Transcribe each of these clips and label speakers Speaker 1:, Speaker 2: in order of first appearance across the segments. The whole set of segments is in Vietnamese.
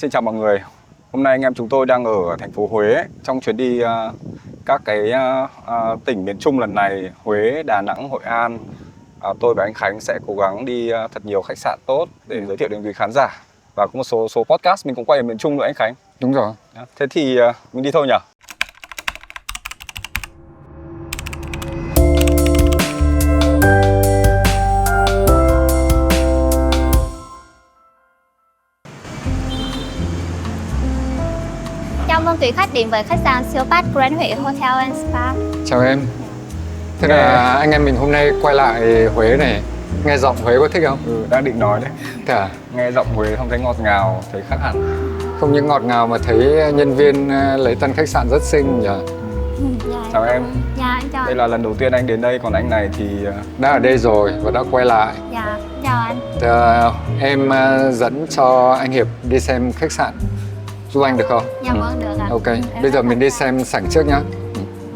Speaker 1: Xin chào mọi người. Hôm nay anh em chúng tôi đang ở thành phố Huế trong chuyến đi các cái tỉnh miền Trung lần này, Huế, Đà Nẵng, Hội An. Tôi và anh Khánh sẽ cố gắng đi thật nhiều khách sạn tốt để giới thiệu đến quý khán giả. Và có một số podcast mình cũng quay ở miền Trung nữa anh Khánh.
Speaker 2: Đúng rồi.
Speaker 1: Thế thì mình đi thôi nhỉ?
Speaker 3: Chào mừng quý khách đến với khách sạn Siêu Pass Grand Huế Hotel and Spa.
Speaker 2: Chào em. Thế là anh em mình hôm nay quay lại Huế này. Nghe giọng Huế có thích không?
Speaker 1: Đang định nói đấy.
Speaker 2: Thế à?
Speaker 1: Nghe giọng Huế không thấy ngọt ngào, thấy khác hẳn.
Speaker 2: Không những ngọt ngào mà thấy nhân viên lễ tân khách sạn rất xinh nhỉ?
Speaker 1: Chào em.
Speaker 3: Dạ, anh chào
Speaker 1: Đây
Speaker 3: anh.
Speaker 1: là lần đầu tiên anh đến đây, còn anh này thì
Speaker 2: Đã ở đây rồi và đã quay lại.
Speaker 3: Dạ, chào anh.
Speaker 2: Em dẫn cho anh Hiệp đi xem khách sạn giúp anh được không?
Speaker 3: Dạ vâng, được ạ.
Speaker 2: Ok,
Speaker 3: Em
Speaker 2: bây giờ
Speaker 3: rất
Speaker 2: mình đi
Speaker 3: sẵn
Speaker 2: xem sảnh trước nhá.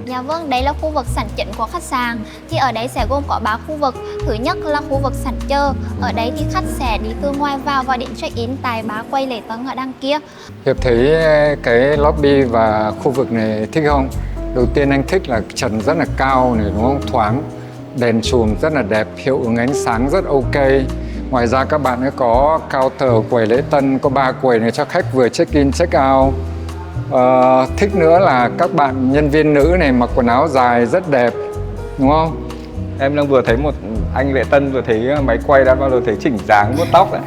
Speaker 3: Dạ vâng, đây là khu vực sảnh chính của khách sạn. Thì ở đây sẽ gồm có 3 khu vực. Thứ nhất là khu vực sảnh chờ. Ở đây thì khách sẽ đi từ ngoài vào và đến check-in tại 3 quầy lễ tân ở đằng kia.
Speaker 2: Hiệp thấy cái lobby và khu vực này thích không? Đầu tiên anh thích là trần rất là cao này đúng không? Thoáng, đèn chùm rất là đẹp, hiệu ứng ánh sáng rất ok. Ngoài ra các bạn ấy có counter quầy lễ tân, có 3 quầy này cho khách vừa check in, check out. Thích nữa là các bạn nhân viên nữ này mặc quần áo dài rất đẹp, đúng không?
Speaker 1: em đang vừa thấy một anh lễ tân, vừa thấy máy quay, đã bao giờ thấy chỉnh dáng, vuốt tóc đấy.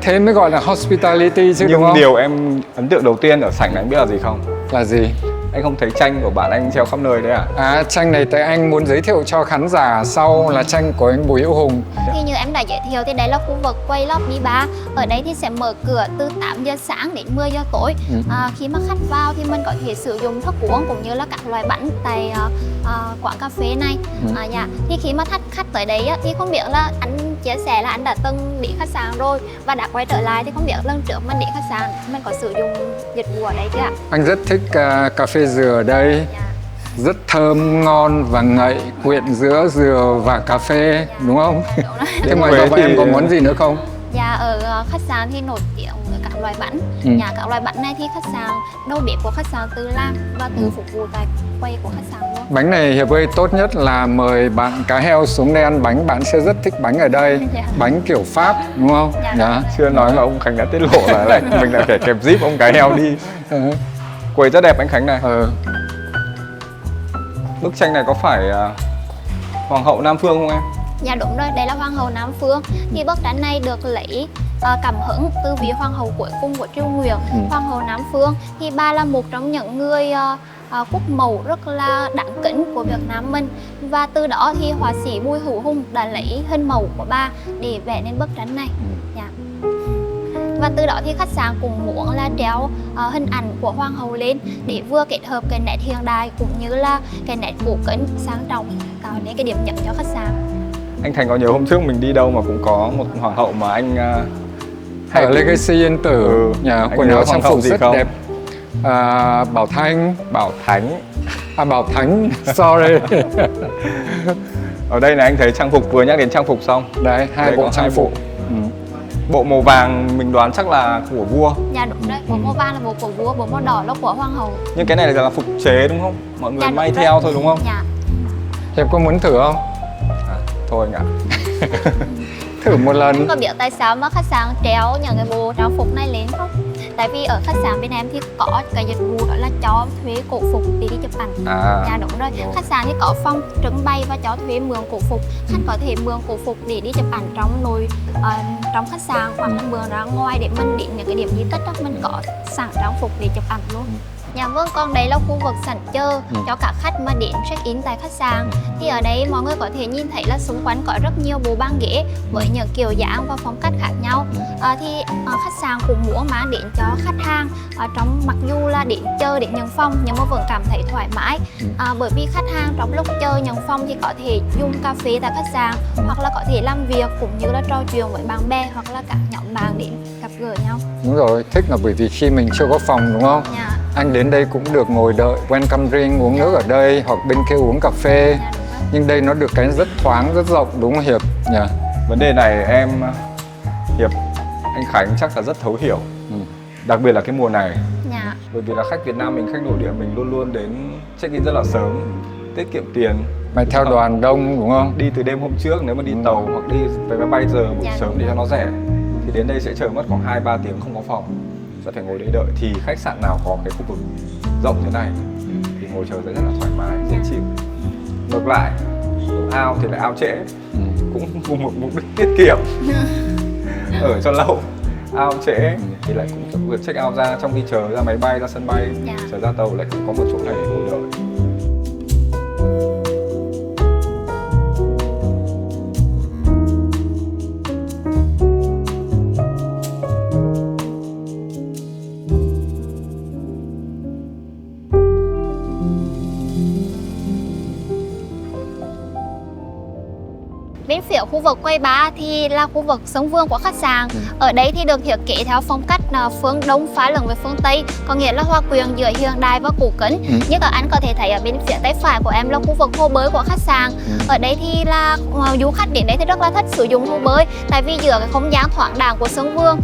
Speaker 2: Thế mới gọi là hospitality chứ đúng
Speaker 1: Nhưng
Speaker 2: không?
Speaker 1: điều em ấn tượng đầu tiên ở sảnh này anh biết là gì không?
Speaker 2: Là gì?
Speaker 1: Anh không thấy tranh của bạn anh treo khắp nơi đấy à?
Speaker 2: Tranh này tại anh muốn giới thiệu cho khán giả sau là tranh của anh Bùi Hữu Hùng.
Speaker 3: Thì như em đã giới thiệu thì đây là khu vực quầy lobby bar. Ở đây thì sẽ mở cửa từ 8 giờ sáng đến 10 giờ tối. Khi mà khách vào thì mình có thể sử dụng thức uống cũng như là các loại bánh tại quán cà phê này. Dạ. Thì khi mà khách tới đấy á, thì không biết là anh chia sẻ là anh đã từng đi khách sạn rồi và đã quay trở lại, thì không biết lần trước mình đi khách sạn mình có sử dụng dịch vụ ở đây chưa ạ?
Speaker 2: Anh rất thích cà phê dừa ở đây.
Speaker 3: Dạ.
Speaker 2: Rất thơm, ngon và ngậy, quyện giữa dừa và cà phê, đúng không?
Speaker 3: Đúng rồi.
Speaker 2: Thế ngoài ra bọn em có món gì nữa không?
Speaker 3: Dạ, ở khách sạn thì nổi tiếng với các loại bánh. Các loại bánh này thì khách sạn, đầu bếp của khách sạn tự làm và tự phục vụ tại quầy của khách sạn luôn.
Speaker 2: Bánh này Hiệp ơi, tốt nhất là mời bạn cá heo xuống đây ăn bánh, bạn sẽ rất thích bánh ở đây.
Speaker 3: Dạ.
Speaker 2: Bánh kiểu Pháp, đúng không?
Speaker 3: Dạ.
Speaker 1: Chưa nói mà ông Khánh đã tiết lộ là lại mình lại phải kẹp zip ông cái heo đi. Quầy rất đẹp anh Khánh này. Bức tranh này có phải Hoàng hậu Nam Phương không em?
Speaker 3: Dạ đúng rồi, đây là Hoàng hậu Nam Phương. Thì bức tranh này được lấy cảm hứng từ vị hoàng hậu cuối cùng của triều Nguyễn, Hoàng hậu Nam Phương. Thì bà là một trong những người quốc mẫu rất là đáng kính của Việt Nam mình. Và từ đó thì họa sĩ Bùi Hữu Hùng đã lấy hình mẫu của bà để vẽ nên bức tranh này. Dạ. Và từ đó thì khách sạn cũng muốn là treo hình ảnh của hoàng hậu lên để vừa kết hợp cái nét hiện đại cũng như là cái nét cổ kính sang trọng, tạo nên cái điểm nhấn cho khách sạn.
Speaker 1: Anh Thành có nhớ hôm trước mình đi đâu mà cũng có một hoàng hậu mà anh
Speaker 2: Ở Legacy Yên Tử, nhà quần áo trang phục rất
Speaker 1: không?
Speaker 2: đẹp. Bảo Thanh.
Speaker 1: Bảo Thánh.
Speaker 2: Bảo Thánh, sorry.
Speaker 1: Ở đây này anh thấy trang phục, vừa nhắc đến trang phục xong.
Speaker 2: Đấy, hai bộ trang phục.
Speaker 1: Bộ màu vàng mình đoán chắc là của vua.
Speaker 3: Dạ đúng đấy, bộ màu vàng là bộ của vua, bộ màu đỏ là của hoàng hậu.
Speaker 1: Nhưng cái này là phục chế đúng không? Mọi người
Speaker 3: Dạ,
Speaker 1: may
Speaker 3: đúng
Speaker 1: theo
Speaker 3: đấy.
Speaker 1: thôi đúng không?
Speaker 3: Dạ.
Speaker 2: Hiệp có muốn thử không?
Speaker 1: Thôi anh ạ.
Speaker 2: Thử một lần.
Speaker 3: Anh có biết tại sao mà khách sạn treo những cái bộ trang phục này lên không? Tại vì ở khách sạn bên em thì có cái dịch vụ đó là cho thuê cổ phục để đi chụp ảnh. Dạ đúng rồi. Khách sạn thì có phòng trưng bày và cho thuê mượn cổ phục. Khách có thể mượn cổ phục để đi chụp ảnh trong khách sạn, hoặc là mượn ra ngoài để mình đến những cái điểm di tích đó mình có sẵn trang phục để chụp ảnh luôn. Dạ vâng, còn đây là khu vực sảnh chờ cho các khách mà đến check-in tại khách sạn. Thì ở đây mọi người có thể nhìn thấy là xung quanh có rất nhiều bộ bàn ghế với những kiểu dáng và phong cách khác nhau. Khách sạn cũng muốn mang đến cho khách hàng trong mặc dù là đến chờ để nhận phòng nhưng mà vẫn cảm thấy thoải mái. Bởi vì khách hàng trong lúc chờ nhận phòng thì có thể dùng cà phê tại khách sạn, hoặc là có thể làm việc cũng như là trò chuyện với bạn bè hoặc là các nhóm bạn đến gặp gỡ nhau.
Speaker 2: Đúng rồi, thích là bởi vì khi mình chưa có phòng đúng không?
Speaker 3: Dạ.
Speaker 2: Anh đến đây cũng được ngồi đợi welcome drink, uống nước ở đây hoặc bên kia uống cà phê.
Speaker 3: Dạ, đúng rồi.
Speaker 2: Nhưng đây nó được cái rất thoáng, rất rộng đúng không Hiệp nhỉ?
Speaker 1: Vấn đề này em Hiệp, anh Khánh chắc là rất thấu hiểu. Đặc biệt là cái mùa này.
Speaker 3: Dạ.
Speaker 1: Bởi vì là khách Việt Nam mình, khách nội địa mình luôn luôn đến check in rất là sớm, tiết kiệm tiền.
Speaker 2: Mày theo đoàn đông đúng không?
Speaker 1: Đi từ đêm hôm trước nếu mà đi tàu hoặc đi về máy bay giờ buổi
Speaker 3: Dạ.
Speaker 1: sớm để cho nó rẻ. Thì đến đây sẽ chờ mất khoảng 2-3 tiếng không có phòng. Sẽ phải ngồi đấy đợi. Thì khách sạn nào có cái khu vực rộng thế này thì ngồi chờ sẽ rất là thoải mái, dễ chịu. Ngược lại, ao thì lại ao trễ. Cũng cùng một mục đích tiết kiệm. Ở cho lâu. Ao trễ thì lại cũng vượt check out ra trong khi chờ ra máy bay, ra sân bay,
Speaker 3: Dạ.
Speaker 1: chờ ra tàu lại cũng có một chỗ này để ngồi đợi.
Speaker 3: Bên phía khu vực quầy bar thì là khu vực sân vườn của khách sạn. Ở đây thì được thiết kế theo phong cách phương Đông pha lẫn với phương Tây, có nghĩa là hòa quyện giữa hiện đại và cũ kính. Như các anh có thể thấy ở bên phía tay phải của em là khu vực hồ bơi của khách sạn. Ở đây thì là du khách đến đây thì rất là thích sử dụng hồ bơi, tại vì giữa cái không gian thoáng đãng của sân vườn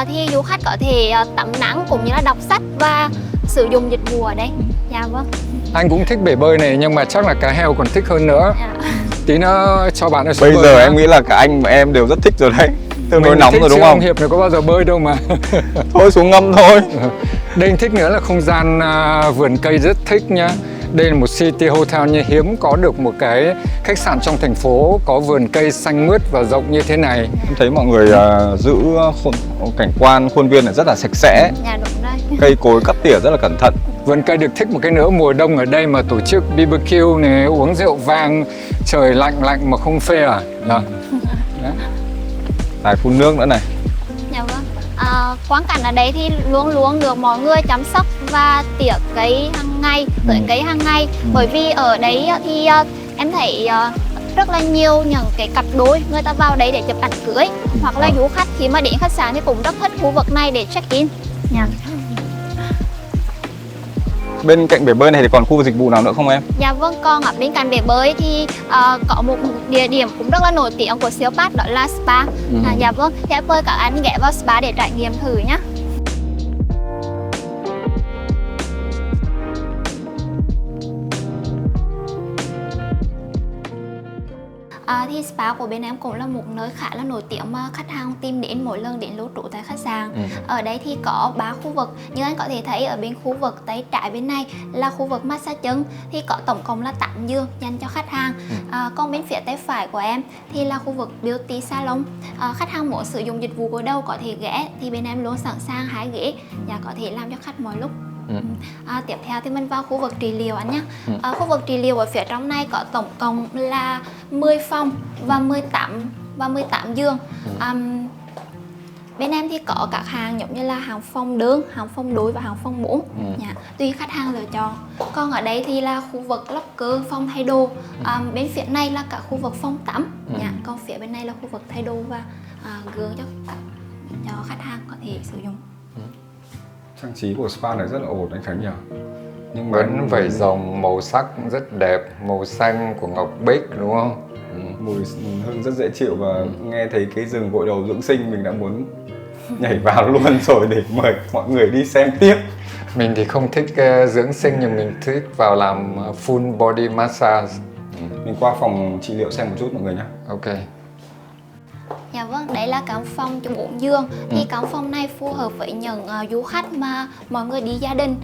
Speaker 3: thì du khách có thể tắm nắng cũng như là đọc sách và sử dụng dịch vụ ở đây. Dạ vâng.
Speaker 2: Anh cũng thích bể bơi này nhưng mà chắc là cá heo còn thích hơn nữa.
Speaker 3: Dạ.
Speaker 2: Tí nữa cho bạn
Speaker 1: Bây
Speaker 2: bơi
Speaker 1: giờ
Speaker 2: nhá.
Speaker 1: em nghĩ là cả anh và em đều rất thích rồi đấy. Tương đối
Speaker 2: Mình
Speaker 1: nóng
Speaker 2: thích
Speaker 1: rồi đúng
Speaker 2: chứ
Speaker 1: không?
Speaker 2: Ông Hiệp này có bao giờ bơi đâu mà.
Speaker 1: Thôi xuống ngâm thôi.
Speaker 2: Đây anh thích nữa là không gian vườn cây rất thích nhá. Đây là một city hotel nhưng hiếm có được một cái khách sạn trong thành phố có vườn cây xanh mướt và rộng như thế này.
Speaker 1: Em thấy mọi người giữ cảnh quan khuôn viên này rất là sạch sẽ.
Speaker 3: Dạ đúng rồi.
Speaker 1: Cây cối cắt tỉa rất là cẩn thận.
Speaker 2: Vườn cây được thích một cái nữa, mùa đông ở đây mà tổ chức BBQ này, uống rượu vang, trời lạnh lạnh mà không phê à? Đó.
Speaker 1: Đài phun nước nữa này.
Speaker 3: Dạ vâng. Quán cảnh ở đây thì luôn luôn được mọi người chăm sóc và tỉa cây hàng ngày, tưới cây hàng ngày. Bởi vì ở đấy thì em thấy rất là nhiều những cái cặp đôi người ta vào đấy để chụp ảnh cưới, hoặc là du khách khi mà đến khách sạn thì cũng rất thích khu vực này để check in. Dạ.
Speaker 1: Bên cạnh bể bơi này thì còn khu dịch vụ nào nữa không em?
Speaker 3: Dạ vâng, còn ở bên cạnh bể bơi thì có một địa điểm cũng rất là nổi tiếng của Siêu Pass, đó là spa. Dạ vâng, thì em mời các anh ghé vào spa để trải nghiệm thử nhé. Thì spa của bên em cũng là một nơi khá là nổi tiếng mà khách hàng tìm đến mỗi lần đến lưu trú tại khách sạn. Ở đây thì có 3 khu vực. Như anh có thể thấy ở bên khu vực tay trái bên này là khu vực massage chân, thì có tổng cộng là 8 giường dành cho khách hàng. Còn bên phía tay phải của em thì là khu vực beauty salon. Khách hàng muốn sử dụng dịch vụ gội đầu có thể ghé, thì bên em luôn sẵn sàng 2 ghế và có thể làm cho khách mọi lúc. Tiếp theo thì mình vào khu vực trị liệu anh nhé. Khu vực trị liệu ở phía trong này có tổng cộng là 10 phòng và 18 giường. Bên em thì có các hàng giống như là hàng phòng đơn, hàng phòng đối và hàng phòng 4. Tùy khách hàng lựa chọn. Còn ở đây thì là khu vực locker, phòng thay đồ. Bên phía này là cả khu vực phòng tắm. Còn phía bên này là khu vực thay đồ và gương cho khách hàng có thể sử dụng.
Speaker 1: Trang trí của spa này rất là ổn anh Khánh nhỉ? Nhưng
Speaker 2: Vẫn vẩy rồng màu sắc rất đẹp, màu xanh của ngọc bích đúng không?
Speaker 1: mùi hương rất dễ chịu và nghe thấy cái rừng gội đầu dưỡng sinh mình đã muốn nhảy vào luôn rồi để mời mọi người đi xem tiếp.
Speaker 2: Mình thì không thích dưỡng sinh nhưng mình thích vào làm full body massage.
Speaker 1: Mình qua phòng trị liệu xem một chút mọi người nhé.
Speaker 2: Ok.
Speaker 3: Dạ vâng, đấy là căn phòng cho 4 giường. Thì căn phòng này phù hợp với những du khách mà mọi người đi gia đình.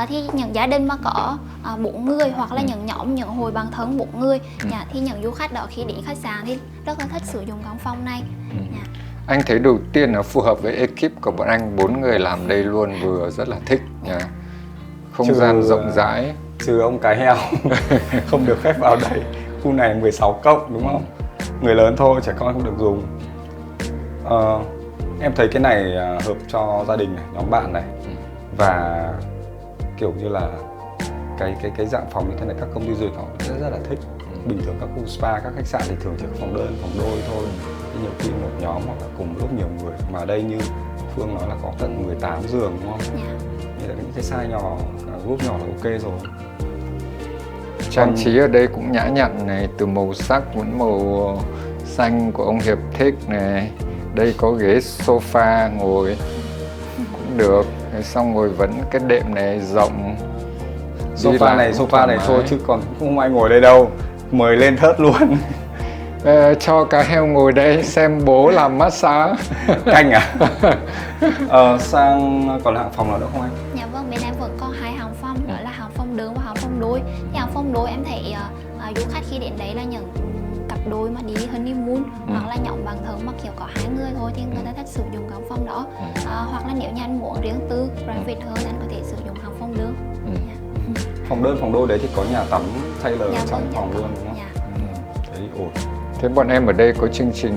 Speaker 3: Thì những gia đình mà có 4 người hoặc là những nhóm, những hội bạn thân 4 người, thì những du khách đó khi đến khách sạn thì rất là thích sử dụng căn phòng này.
Speaker 2: Anh thấy đầu tiên là phù hợp với ekip của bọn anh 4 người làm đây luôn, vừa rất là thích nha. Không gian rộng rãi.
Speaker 1: Trừ ông cái heo không được phép vào đây. Khu này 16 cộng đúng không? Người lớn thôi, trẻ con không được dùng. Em thấy cái này hợp cho gia đình này, nhóm bạn này. Và kiểu như là cái dạng phòng như thế này các công ty du lịch họ rất là thích. Bình thường các khu spa, các khách sạn thì thường chỉ có phòng đơn, phòng đôi thôi. Thì nhiều khi một nhóm hoặc là cùng lúc nhiều người. Mà ở đây như Phương nói là có tận 18 giường đúng không? Như là những cái size nhỏ, group nhỏ là ok rồi.
Speaker 2: Trang trí ở đây cũng nhã nhặn này, từ màu sắc vẫn màu xanh của ông Hiệp thích này. Đây có ghế sofa ngồi cũng cũng được. Thế xong rồi vẫn cái đệm này rộng.
Speaker 1: Sofa này thôi chứ còn không ai ngồi đây đâu. Mời lên thớt luôn.
Speaker 2: Cho cá heo ngồi đây xem bố làm massage.
Speaker 1: Canh à? Sang còn hạng phòng nào nữa không anh?
Speaker 3: Dạ vâng, bên em vẫn có 2 hàng phong, đó là hàng phong đơn và hàng phong đôi. Thì hàng phong đôi em thấy du khách khi đến đấy là những cặp đôi mà đi honeymoon hoặc là nhóm bạn thân mà kiểu có 2 người thôi thì người ta thích sử dụng hàng phong đó. Hoặc là nếu như anh muốn riêng tư, private hơn, anh có thể sử dụng hàng phong đơn.
Speaker 1: Phòng đơn, phòng đôi đấy thì có nhà tắm Taylor
Speaker 3: Dạ
Speaker 1: trong
Speaker 3: vâng,
Speaker 1: phòng
Speaker 3: dạ
Speaker 1: luôn
Speaker 3: vâng,
Speaker 1: đúng không?
Speaker 3: dạ.
Speaker 1: Thế thì ổn.
Speaker 2: Thế bọn em ở đây có chương trình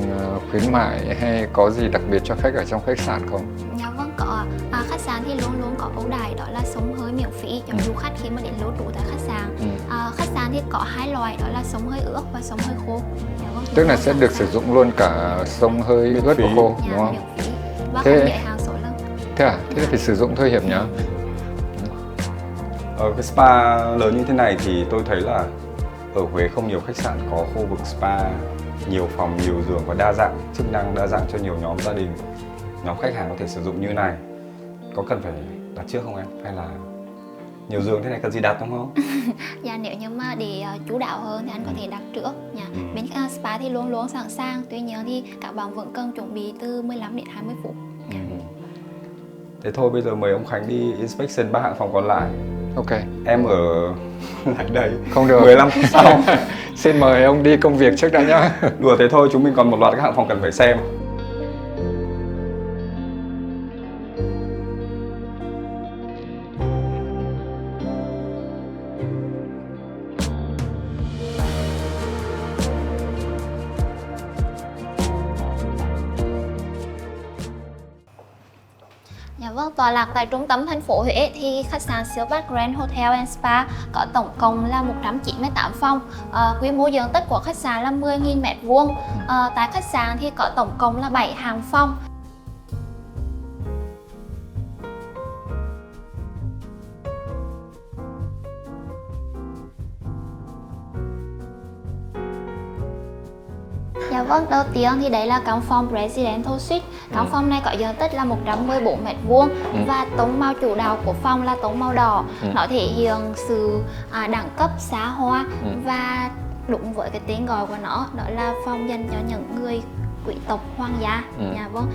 Speaker 2: khuyến mại hay có gì đặc biệt cho khách ở trong khách sạn không?
Speaker 3: Dạ vâng, có. Khách sạn thì luôn luôn có ưu đãi, đó là xông hơi miễn phí cho du khách khi mà đến lưu trú tại khách sạn. Khách sạn thì có 2 loại, đó là xông hơi ướt và xông hơi khô. Dạ vâng,
Speaker 2: Tức là sẽ được sử dụng luôn cả xông hơi ướt và khô,
Speaker 3: dạ,
Speaker 2: đúng không?
Speaker 3: miễn phí. Và
Speaker 2: Thế-
Speaker 3: không giới hạn số lần.
Speaker 2: Thế à? Thế thì phải sử dụng thôi Hiệp nhá.
Speaker 1: Ở cái spa lớn như thế này thì tôi thấy là ở Huế không nhiều khách sạn có khu vực spa, nhiều phòng, nhiều giường và đa dạng chức năng, đa dạng cho nhiều nhóm gia đình, nhóm khách hàng có thể sử dụng như này. Có cần phải đặt trước không em? Hay là nhiều giường thế này cần gì đặt đúng không?
Speaker 3: Dạ, nếu như mà để chủ đạo hơn thì anh có thể đặt trước nha. Bên spa thì luôn luôn sẵn sàng, tuy nhiên thì các bạn vẫn cần chuẩn bị từ 15 đến 20 phút.
Speaker 1: Thế thôi bây giờ mời ông Khánh đi inspection 3 hạng phòng còn lại.
Speaker 2: Ok.
Speaker 1: Em ở lại đây.
Speaker 2: Không được.
Speaker 1: 15 phút sau.
Speaker 2: Xin mời ông đi công việc trước đã nhá.
Speaker 1: Đùa thế thôi, chúng mình còn một loạt các hạng phòng cần phải xem.
Speaker 3: Dạ vâng, tọa lạc tại trung tâm thành phố Huế thì khách sạn Siêu Park Grand Hotel and Spa có tổng cộng là 198 phòng. Quy mô diện tích của khách sạn là 10.000 m². Tại khách sạn thì có tổng cộng là 7 hàng phòng. Dạ vâng, đầu tiên thì đấy là căn phòng Presidential Suite. Căn phòng này có diện tích là 114 m² và tông màu chủ đạo của phòng là tông màu đỏ. Nó thể hiện sự đẳng cấp, xa hoa và đúng với cái tên gọi của nó, đó là phòng dành cho những người quý tộc hoàng gia. Dạ vâng.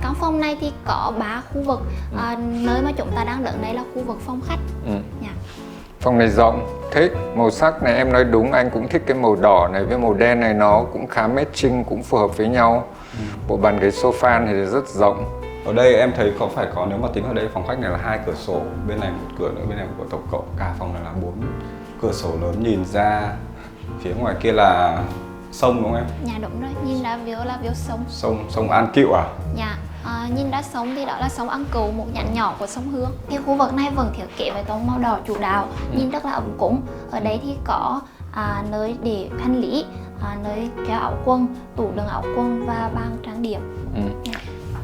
Speaker 3: Căn phòng này thì có 3 khu vực. Nơi mà chúng ta đang đứng đây là khu vực phòng khách. Dạ.
Speaker 2: Phòng này rộng, thích. Màu sắc này em nói đúng, anh cũng thích cái màu đỏ này với màu đen này, nó cũng khá matching, cũng phù hợp với nhau. Bộ bàn ghế sofa này rất rộng.
Speaker 1: Ở đây em thấy phải có, nếu mà tính ở đây phòng khách này là 2 cửa sổ, bên này một cửa nữa, bên này một cửa, tổng cộng cả phòng này là 4 cửa sổ lớn nhìn ra. Phía ngoài kia là sông đúng không em?
Speaker 3: Dạ đúng rồi, nhìn ra là view sông.
Speaker 1: Sông An Cựu à?
Speaker 3: Dạ, nhìn ra sông thì đó là sông An Cựu, một nhánh nhỏ của sông Hương. Thì khu vực này vẫn thiết kế với tông màu đỏ chủ đạo, nhìn rất là ấm cúng. Ở đây thì có nơi để hành lý, nơi treo áo quần, tủ đựng áo quần và bàn trang điểm.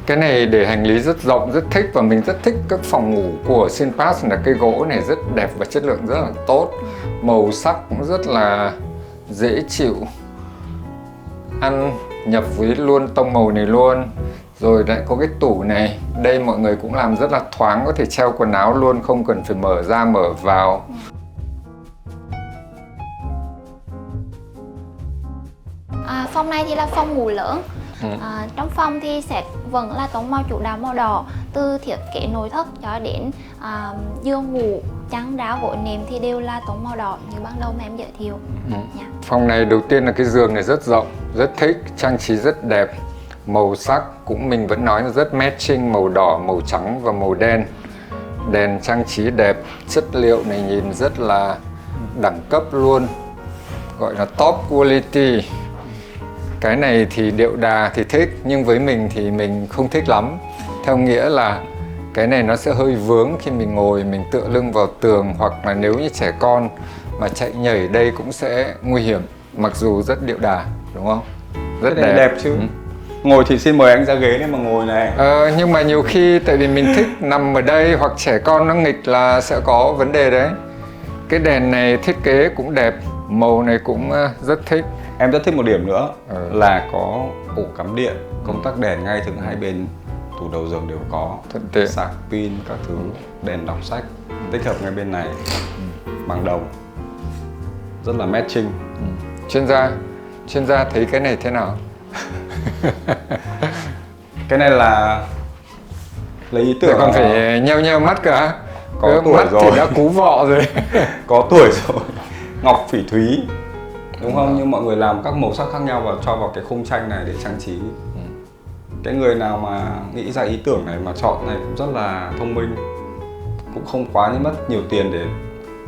Speaker 2: Cái này để hành lý rất rộng, rất thích, và mình rất thích các phòng ngủ của Sinpas là cây gỗ này rất đẹp và chất lượng rất là tốt. Màu sắc cũng rất là dễ chịu, ăn nhập với luôn tông màu này luôn. Rồi lại có cái tủ này, đây mọi người cũng làm rất là thoáng, có thể treo quần áo luôn, không cần phải mở ra mở vào.
Speaker 3: Phòng này thì là phòng ngủ lớn. Trong phòng thì sẽ vẫn là tông màu chủ đạo màu đỏ, từ thiết kế nội thất cho đến giường ngủ, chăn đá gối nệm thì đều là tông màu đỏ như ban đầu mà em giới thiệu.
Speaker 2: Phòng này đầu tiên là cái giường này rất rộng, rất thích, trang trí rất đẹp. Màu sắc cũng mình vẫn nói là rất matching, màu đỏ, màu trắng và màu đen. Đèn trang trí đẹp, chất liệu này nhìn rất là đẳng cấp luôn, gọi là top quality. Cái này thì điệu đà thì thích, nhưng với mình thì mình không thích lắm. Theo nghĩa là cái này nó sẽ hơi vướng khi mình ngồi, mình tựa lưng vào tường, hoặc là nếu như trẻ con mà chạy nhảy đây cũng sẽ nguy hiểm. Mặc dù rất điệu đà, đúng không? Rất
Speaker 1: đẹp. Đẹp chứ. Ngồi thì xin mời anh ra ghế này mà ngồi này.
Speaker 2: Nhưng mà nhiều khi tại vì mình thích nằm ở đây, hoặc trẻ con nó nghịch là sẽ có vấn đề đấy. Cái đèn này thiết kế cũng đẹp, màu này cũng rất thích.
Speaker 1: Em rất thích một điểm nữa là có ổ cắm điện, công tắc đèn ngay từ hai bên tủ đầu giường đều có,
Speaker 2: thuận tiện.
Speaker 1: sạc pin các thứ, đèn đọc sách tích hợp ngay bên này bằng đồng, rất là matching.
Speaker 2: Chuyên gia thấy cái này thế nào?
Speaker 1: Cái này là lấy ý tưởng
Speaker 2: Còn phải nheo mắt cả.
Speaker 1: Có tuổi
Speaker 2: mắt
Speaker 1: rồi
Speaker 2: thì đã cú vọ rồi.
Speaker 1: có tuổi rồi. Ngọc phỉ thúy đúng không? Nhưng mọi người làm các màu sắc khác nhau và cho vào cái khung tranh này để trang trí. Cái người nào mà nghĩ ra ý tưởng này mà chọn này cũng rất là thông minh, cũng không quá mất nhiều tiền để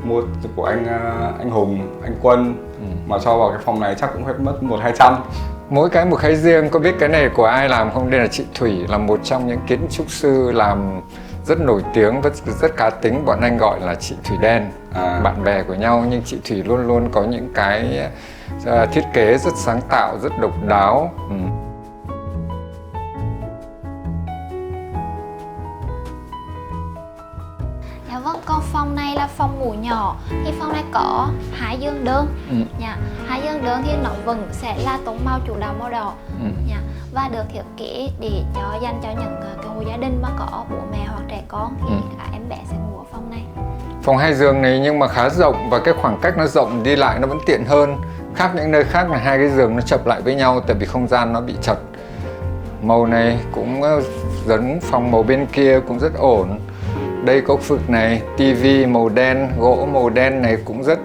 Speaker 1: mua của anh Hùng, anh Quân mà cho vào cái phòng này chắc cũng hết mất 100-200.
Speaker 2: Mỗi cái một cái riêng. Có biết cái này của ai làm không? Đây là chị Thủy, là một trong những kiến trúc sư làm rất nổi tiếng, rất cá tính. Bọn anh gọi là chị Thủy Đen, bạn bè của nhau. Nhưng chị Thủy luôn luôn có những cái thiết kế rất sáng tạo, rất độc đáo.
Speaker 3: Dạ vâng, con phòng này là phòng ngủ nhỏ. Thì phòng này có 2 giường đơn. 2 giường đơn thì nó vẫn sẽ là tông màu chủ đạo màu đỏ. Và được thiết kế để dành cho những cái hộ gia đình mà có bố mẹ hoặc trẻ con thì các em bé sẽ ngủ ở phòng này.
Speaker 2: Phòng 2 giường này nhưng mà khá rộng và cái khoảng cách nó rộng, đi lại nó vẫn tiện hơn. Khác những nơi khác là 2 cái giường nó chập lại với nhau tại vì không gian nó bị chật. Màu này cũng giống phòng màu bên kia, cũng rất ổn. Đây có vực này, tivi màu đen, gỗ màu đen này cũng rất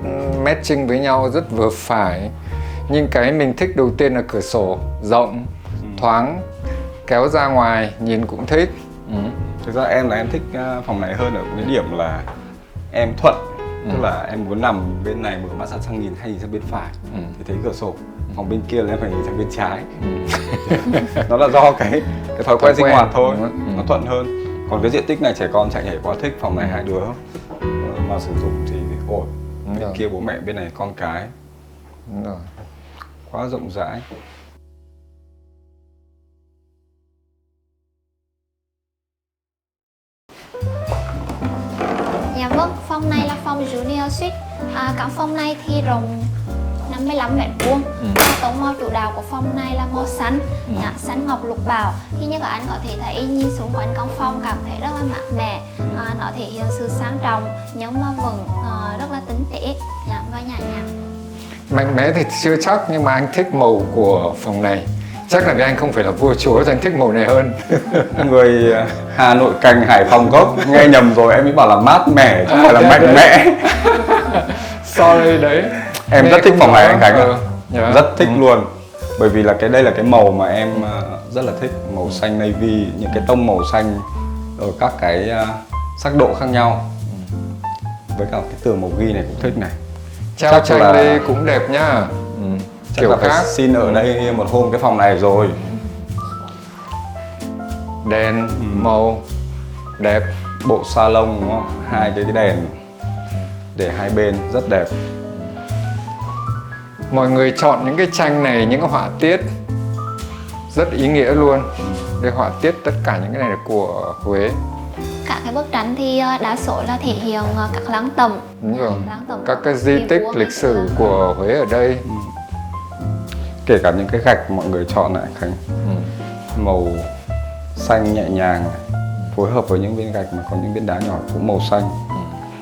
Speaker 2: matching với nhau, rất vừa phải. Nhưng cái mình thích đầu tiên là cửa sổ rộng, thoáng, kéo ra ngoài nhìn cũng thích.
Speaker 1: Thực ra em thích phòng này hơn ở cái điểm là em thuận, tức là em muốn nằm bên này mở mắt sang nhìn hay nhìn sang bên phải thì thấy cửa sổ. Phòng bên kia là em phải nhìn sang bên trái. Nó là do cái thói quen sinh hoạt thôi, nó thuận hơn. Còn cái diện tích này trẻ con chạy nhảy quá thích, phòng này 2 đứa mà sử dụng thì ổn. Bên kia bố mẹ, bên này con cái.
Speaker 2: Đúng rồi.
Speaker 1: Quá rộng rãi.
Speaker 3: Dạ vâng, phòng này là phòng Junior Suite. Căn phòng này thì rộng 55m². Tông màu chủ đạo của phòng này là màu xanh, xanh ngọc lục bảo. Thì như các anh có thể thấy, nhìn xung quanh căn phòng cảm thấy rất là mát mẻ. Nó thể hiện sự sang trọng nhưng mà vẫn rất là tinh tế và nhã nhặn.
Speaker 2: Mạnh mẽ thì chưa chắc, nhưng mà anh thích màu của phòng này. Chắc là vì anh không phải là vua chúa cho anh thích màu này hơn.
Speaker 1: Người Hà Nội cành Hải Phòng gốc, nghe nhầm rồi, em mới bảo là mát mẻ chứ không phải là mạnh mẽ.
Speaker 2: Sorry đấy.
Speaker 1: Em
Speaker 2: Nghe
Speaker 1: rất thích phòng này anh Khánh ạ.
Speaker 2: Yeah.
Speaker 1: Rất thích luôn. Bởi vì là đây là cái màu mà em rất là thích, màu xanh navy, những cái tông màu xanh ở các cái sắc độ khác nhau. Với cả cái tường màu ghi này cũng thích này.
Speaker 2: Treo tranh là... đây cũng đẹp nhá.
Speaker 1: Chắc
Speaker 2: kiểu
Speaker 1: là
Speaker 2: khác.
Speaker 1: Phải xin ở đây một hôm cái phòng này rồi.
Speaker 2: Đèn màu đẹp,
Speaker 1: bộ salon đúng không? 2 cái đèn để hai bên rất đẹp.
Speaker 2: Mọi người chọn những cái tranh này, những cái họa tiết rất ý nghĩa luôn. Cái họa tiết tất cả những cái này là của Huế.
Speaker 3: Các cái bức tranh thì đa số là thể hiện các lăng tẩm.
Speaker 2: Đúng rồi. Các cái di tích lịch sử của Huế ở đây.
Speaker 1: Kể cả những cái gạch mọi người chọn lại Khánh. Màu xanh nhẹ nhàng, phối hợp với những viên gạch mà có những viên đá nhỏ cũng màu xanh.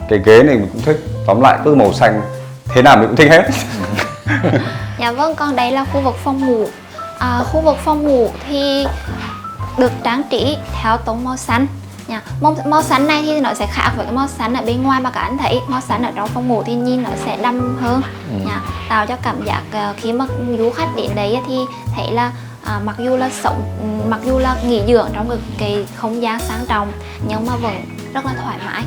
Speaker 1: Cái ghế này mình cũng thích. Tóm lại cứ màu xanh thế nào mình cũng thích hết.
Speaker 3: Dạ vâng, còn đây là khu vực phòng ngủ. Khu vực phòng ngủ thì được trang trí theo tông màu xanh. Màu xanh này thì nó sẽ khác với cái màu xanh ở bên ngoài mà các anh thấy. Màu xanh ở trong phòng ngủ thì nhìn nó sẽ đậm hơn, tạo cho cảm giác khi mà du khách đến đấy thì thấy là mặc dù là nghỉ dưỡng trong cái không gian sang trọng nhưng mà vẫn rất là thoải mái.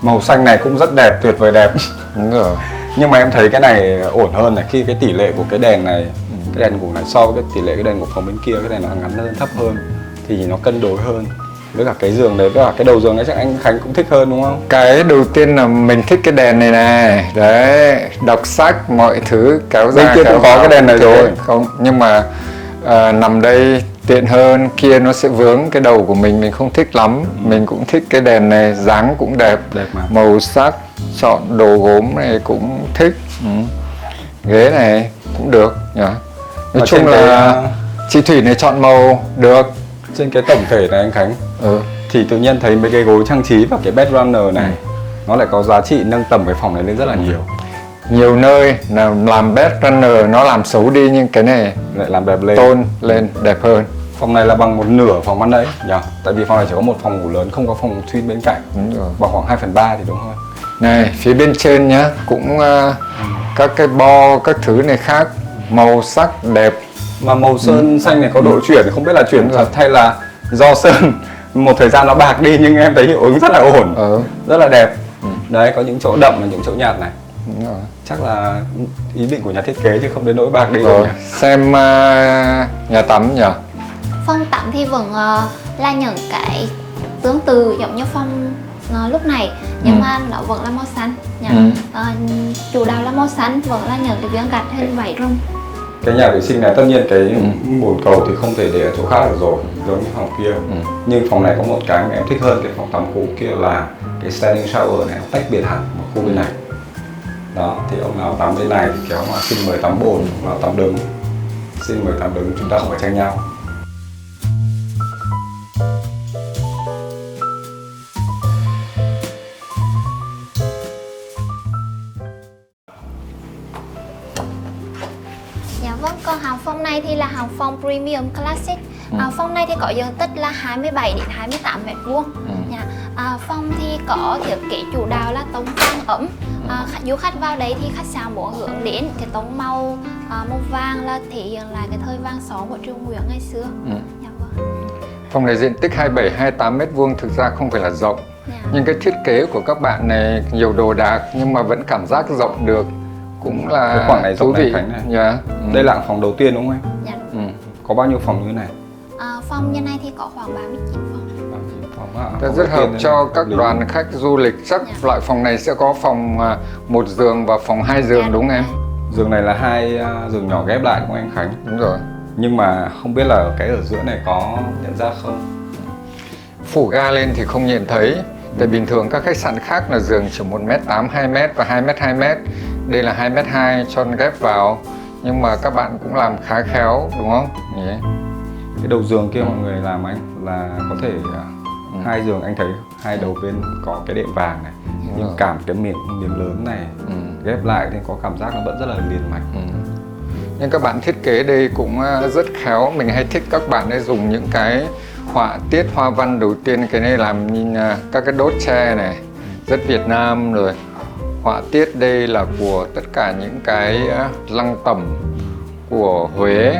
Speaker 1: Màu xanh này cũng rất đẹp, tuyệt vời đẹp.
Speaker 2: Đúng rồi.
Speaker 1: Nhưng mà em thấy cái này ổn hơn này, khi cái tỷ lệ của cái đèn này, cái đèn ngủ này so với cái tỷ lệ cái đèn của phòng bên kia, cái này nó ngắn hơn, thấp hơn thì nó cân đối hơn. Với cả cái giường đấy, với cả cái đầu giường ấy chắc anh Khánh cũng thích hơn đúng không? Cái
Speaker 2: đầu tiên là mình thích cái đèn này này. Đấy, đọc sách, mọi thứ kéo ra.
Speaker 1: Bên kia cũng có cái đèn này rồi.
Speaker 2: Không, nhưng mà nằm đây tiện hơn, kia nó sẽ vướng cái đầu của mình không thích lắm. Mình cũng thích cái đèn này, dáng cũng đẹp,
Speaker 1: mà.
Speaker 2: Màu sắc, chọn đồ gốm này cũng thích. Ghế này cũng được nhỉ. Nói chung là chị Thủy này chọn màu được,
Speaker 1: Trên cái tổng thể này anh Khánh, thì tự nhiên thấy mấy cái gối trang trí và cái bed runner này nó lại có giá trị nâng tầm cái phòng này lên rất là nhiều.
Speaker 2: Nhiều nơi là làm bed runner nó làm xấu đi, nhưng cái này
Speaker 1: Lại làm đẹp lên,
Speaker 2: tôn lên đẹp hơn.
Speaker 1: Phòng này là bằng một nửa phòng ban nãy nhỉ? Tại vì phòng này chỉ có một phòng ngủ lớn, không có phòng twin bên cạnh.
Speaker 2: Đúng rồi.
Speaker 1: Bằng khoảng 2/3 thì đúng hơn.
Speaker 2: Này, phía bên trên nhá, cũng các cái bo, các thứ này khác, màu sắc đẹp.
Speaker 1: Mà màu sơn xanh này có độ chuyển, không biết là chuyển thật hay là do sơn một thời gian nó bạc đi, nhưng em thấy hiệu ứng rất là ổn, rất là đẹp. Đấy, có những chỗ đậm và những chỗ nhạt này.
Speaker 2: Đúng rồi.
Speaker 1: Chắc là ý định của nhà thiết kế chứ không đến nỗi bạc đi
Speaker 2: Rồi,
Speaker 1: đâu nhỉ?
Speaker 2: xem nhà tắm nhỉ?
Speaker 3: Phong tắm thì vẫn là những cái tương tự giống như phong lúc này, nhưng mà nó vẫn là màu xanh nhỉ? Chủ đạo là màu xanh, vẫn là những cái viên gạch hình vảy rồng.
Speaker 1: Cái nhà vệ sinh này tất nhiên cái bồn cầu thì không thể để ở chỗ khác được rồi, giống như phòng kia. Nhưng phòng này có một cái mà em thích hơn cái phòng tắm cũ kia là cái standing shower này nó tách biệt hẳn một khu bên này. Đó, thì ông nào tắm bên này thì kéo mà xin mời tắm bồn, ông nào tắm đứng xin mời tắm đứng, chúng ta không phải tranh nhau.
Speaker 3: Dạ vâng, còn hàng phong này thì là hàng phong Premium Classic. Phong này thì có diện tích là 27 đến 28 m². Phong thì có thiết kế chủ đạo là tông vàng ấm. Du khách vào đấy thì khách sạn muốn hướng đến cái tông màu vàng là thể hiện lại cái thời vàng son của Triều Nguyễn ngày xưa. Dạ vâng.
Speaker 2: Phòng này diện tích 27-28 m², thực ra không phải là rộng. Nhưng cái thiết kế của các bạn này nhiều đồ đạc nhưng mà vẫn cảm giác rộng được. Cũng là
Speaker 1: cái khoảng này
Speaker 2: thú
Speaker 1: rộng
Speaker 2: vị.
Speaker 1: này, Khánh này.
Speaker 2: Yeah.
Speaker 1: Đây là phòng đầu tiên đúng không em?
Speaker 3: Dạ.
Speaker 1: Có bao nhiêu phòng như thế này?
Speaker 3: Phong như này thì có khoảng 39 phòng.
Speaker 2: Rất hợp cho các đoàn khách du lịch. Chắc loại phòng này sẽ có phòng 1 giường và phòng 2 giường đúng không em?
Speaker 1: Giường này là 2 giường nhỏ ghép lại đúng không anh Khánh?
Speaker 2: Đúng rồi.
Speaker 1: Nhưng mà không biết là cái ở giữa này có nhận ra không?
Speaker 2: Phủ ga lên thì không nhìn thấy. Tại bình thường các khách sạn khác là giường chỉ 1m8, 2m và 2m, 2m. Đây là 2m2 cho ghép vào. Nhưng mà các bạn cũng làm khá khéo đúng không? Nhỉ?
Speaker 1: Cái đầu giường kia mọi người làm anh là có thể 2 giường, anh thấy 2 đầu bên có cái đệm vàng này, nhưng cảm cái miếng lớn này ghép lại thì có cảm giác nó vẫn rất là liền mạch.
Speaker 2: Nhưng các bạn thiết kế đây cũng rất khéo. Mình hay thích các bạn ấy dùng những cái họa tiết hoa văn. Đầu tiên cái này làm nhìn các cái đốt tre này rất Việt Nam rồi. Họa tiết đây là của tất cả những cái lăng tẩm của Huế.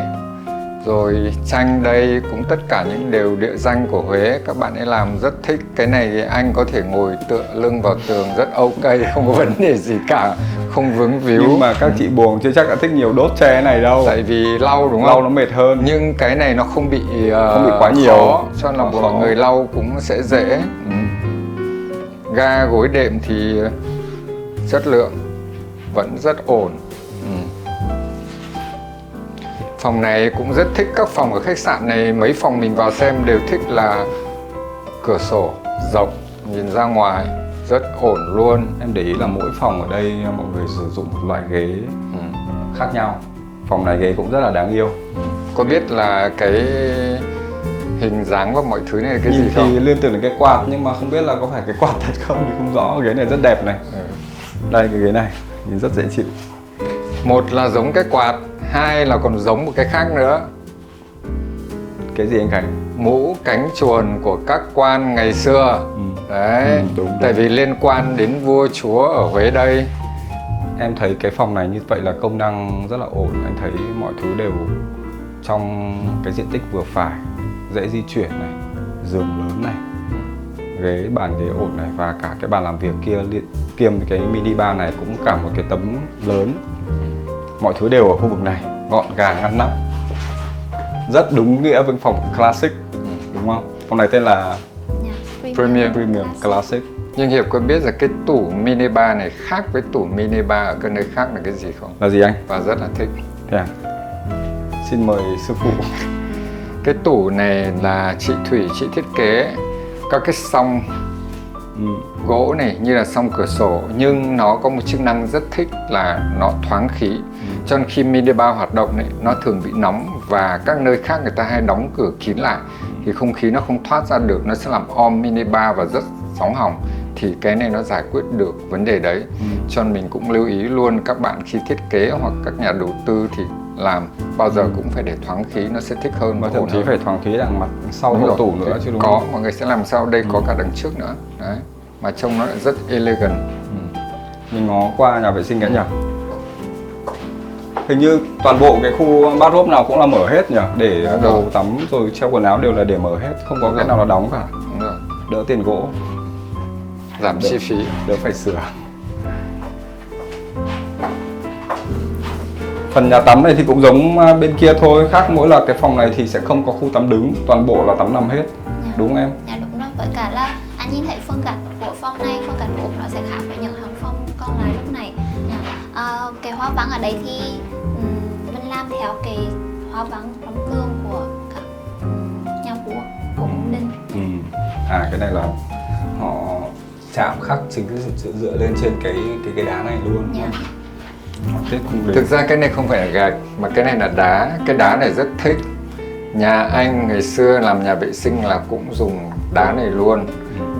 Speaker 2: Rồi tranh đây cũng tất cả những đều địa danh của Huế. Các bạn ấy làm rất thích. Cái này anh có thể ngồi tựa lưng vào tường rất ok, không có vấn đề gì cả, không vướng víu.
Speaker 1: Nhưng mà các chị buồng chưa chắc đã thích nhiều đốt tre này đâu.
Speaker 2: Tại vì lau đúng không?
Speaker 1: Lau nó mệt hơn.
Speaker 2: Nhưng cái này nó không bị
Speaker 1: quá nhiều
Speaker 2: khó, cho nên là mọi người lau cũng sẽ dễ. Ga gối đệm thì chất lượng vẫn rất ổn. Phòng này cũng rất thích các phòng ở khách sạn này. Mấy phòng mình vào xem đều thích là cửa sổ rộng, nhìn ra ngoài rất ổn luôn.
Speaker 1: Em để ý là mỗi phòng ở đây mọi người sử dụng một loại ghế khác nhau. Phòng này ghế cũng rất là đáng yêu.
Speaker 2: Có biết là cái hình dáng và mọi thứ này là cái
Speaker 1: Nhìn
Speaker 2: gì không?
Speaker 1: thì liên tưởng đến cái quạt, nhưng mà không biết là có phải cái quạt thật không thì không rõ. Ghế này rất đẹp này. Đây cái ghế này nhìn rất dễ chịu.
Speaker 2: Một là giống cái quạt, hai là còn giống một cái khác nữa.
Speaker 1: Cái gì anh Khánh?
Speaker 2: Mũ cánh chuồn của các quan ngày xưa. Đấy,
Speaker 1: đúng.
Speaker 2: Tại vì liên quan đến vua chúa ở Huế đây.
Speaker 1: Em thấy cái phòng này như vậy là công năng rất là ổn. Anh thấy mọi thứ đều trong cái diện tích vừa phải, dễ di chuyển này, giường lớn này, ghế bàn ghế ổn này, và cả cái bàn làm việc kia kiêm cái mini bar này cũng cả một cái tấm lớn. Mọi thứ đều ở khu vực này, gọn gàng ngăn nắp, rất đúng nghĩa với phòng classic, đúng không? Phòng này tên là Premium Classic.
Speaker 2: Nhưng Hiệp có biết là cái tủ mini bar này khác với tủ mini bar ở các nơi khác là cái gì không?
Speaker 1: Là gì anh?
Speaker 2: Và rất là thích.
Speaker 1: Thế à? Xin mời sư phụ.
Speaker 2: Cái tủ này là chị Thủy, chị thiết kế các cái song gỗ này như là song cửa sổ, nhưng nó có một chức năng rất thích là nó thoáng khí. Cho nên khi mini bar hoạt động này, nó thường bị nóng và các nơi khác người ta hay đóng cửa kín lại. thì không khí nó không thoát ra được, nó sẽ làm om mini bar và rất sóng hỏng. Thì cái này nó giải quyết được vấn đề đấy. Cho nên mình cũng lưu ý luôn các bạn khi thiết kế hoặc các nhà đầu tư thì làm bao giờ cũng phải để thoáng khí, nó sẽ thích hơn.
Speaker 1: Và thậm chí phải thoáng khí đằng mặt sau
Speaker 2: Đúng
Speaker 1: hậu
Speaker 2: rồi.
Speaker 1: tủ nữa chứ đúng
Speaker 2: có,
Speaker 1: không?
Speaker 2: mọi người sẽ làm sao đây có cả đằng trước nữa. Đấy. Mà trông nó lại rất elegant.
Speaker 1: Mình ngó qua nhà vệ sinh cái nhỉ? Hình như toàn bộ cái khu bathroom nào cũng là mở hết nhỉ? Để
Speaker 2: Đúng
Speaker 1: đồ
Speaker 2: rồi.
Speaker 1: tắm rồi treo quần áo đều là để mở hết, không có
Speaker 2: Đúng
Speaker 1: cái
Speaker 2: rồi.
Speaker 1: nào là đóng cả.
Speaker 2: Đúng rồi.
Speaker 1: Đỡ tiền gỗ,
Speaker 2: Giảm chi phí.
Speaker 1: đỡ phải sửa. Phần nhà tắm này thì cũng giống bên kia thôi, khác mỗi là cái phòng này thì sẽ không có khu tắm đứng, toàn bộ là tắm nằm hết. Đúng không em?
Speaker 3: Dạ đúng rồi, với cả là anh nhìn thấy phương cảnh của phòng này, phương cảnh của nó sẽ khác với những hàng phòng còn lại lúc này. Cái hoa văn ở đây thì mình làm theo cái hoa văn tấm gương của các nhà vua của cung đình.
Speaker 1: Cái này là họ chạm khắc chính dựa lên trên cái đá này luôn.
Speaker 3: Dạ.
Speaker 1: Họ tiết cung đình.
Speaker 2: Thực ra cái này không phải là gạch mà cái này là đá. Cái đá này rất thích. Nhà Anh ngày xưa làm nhà vệ sinh là cũng dùng đá này luôn.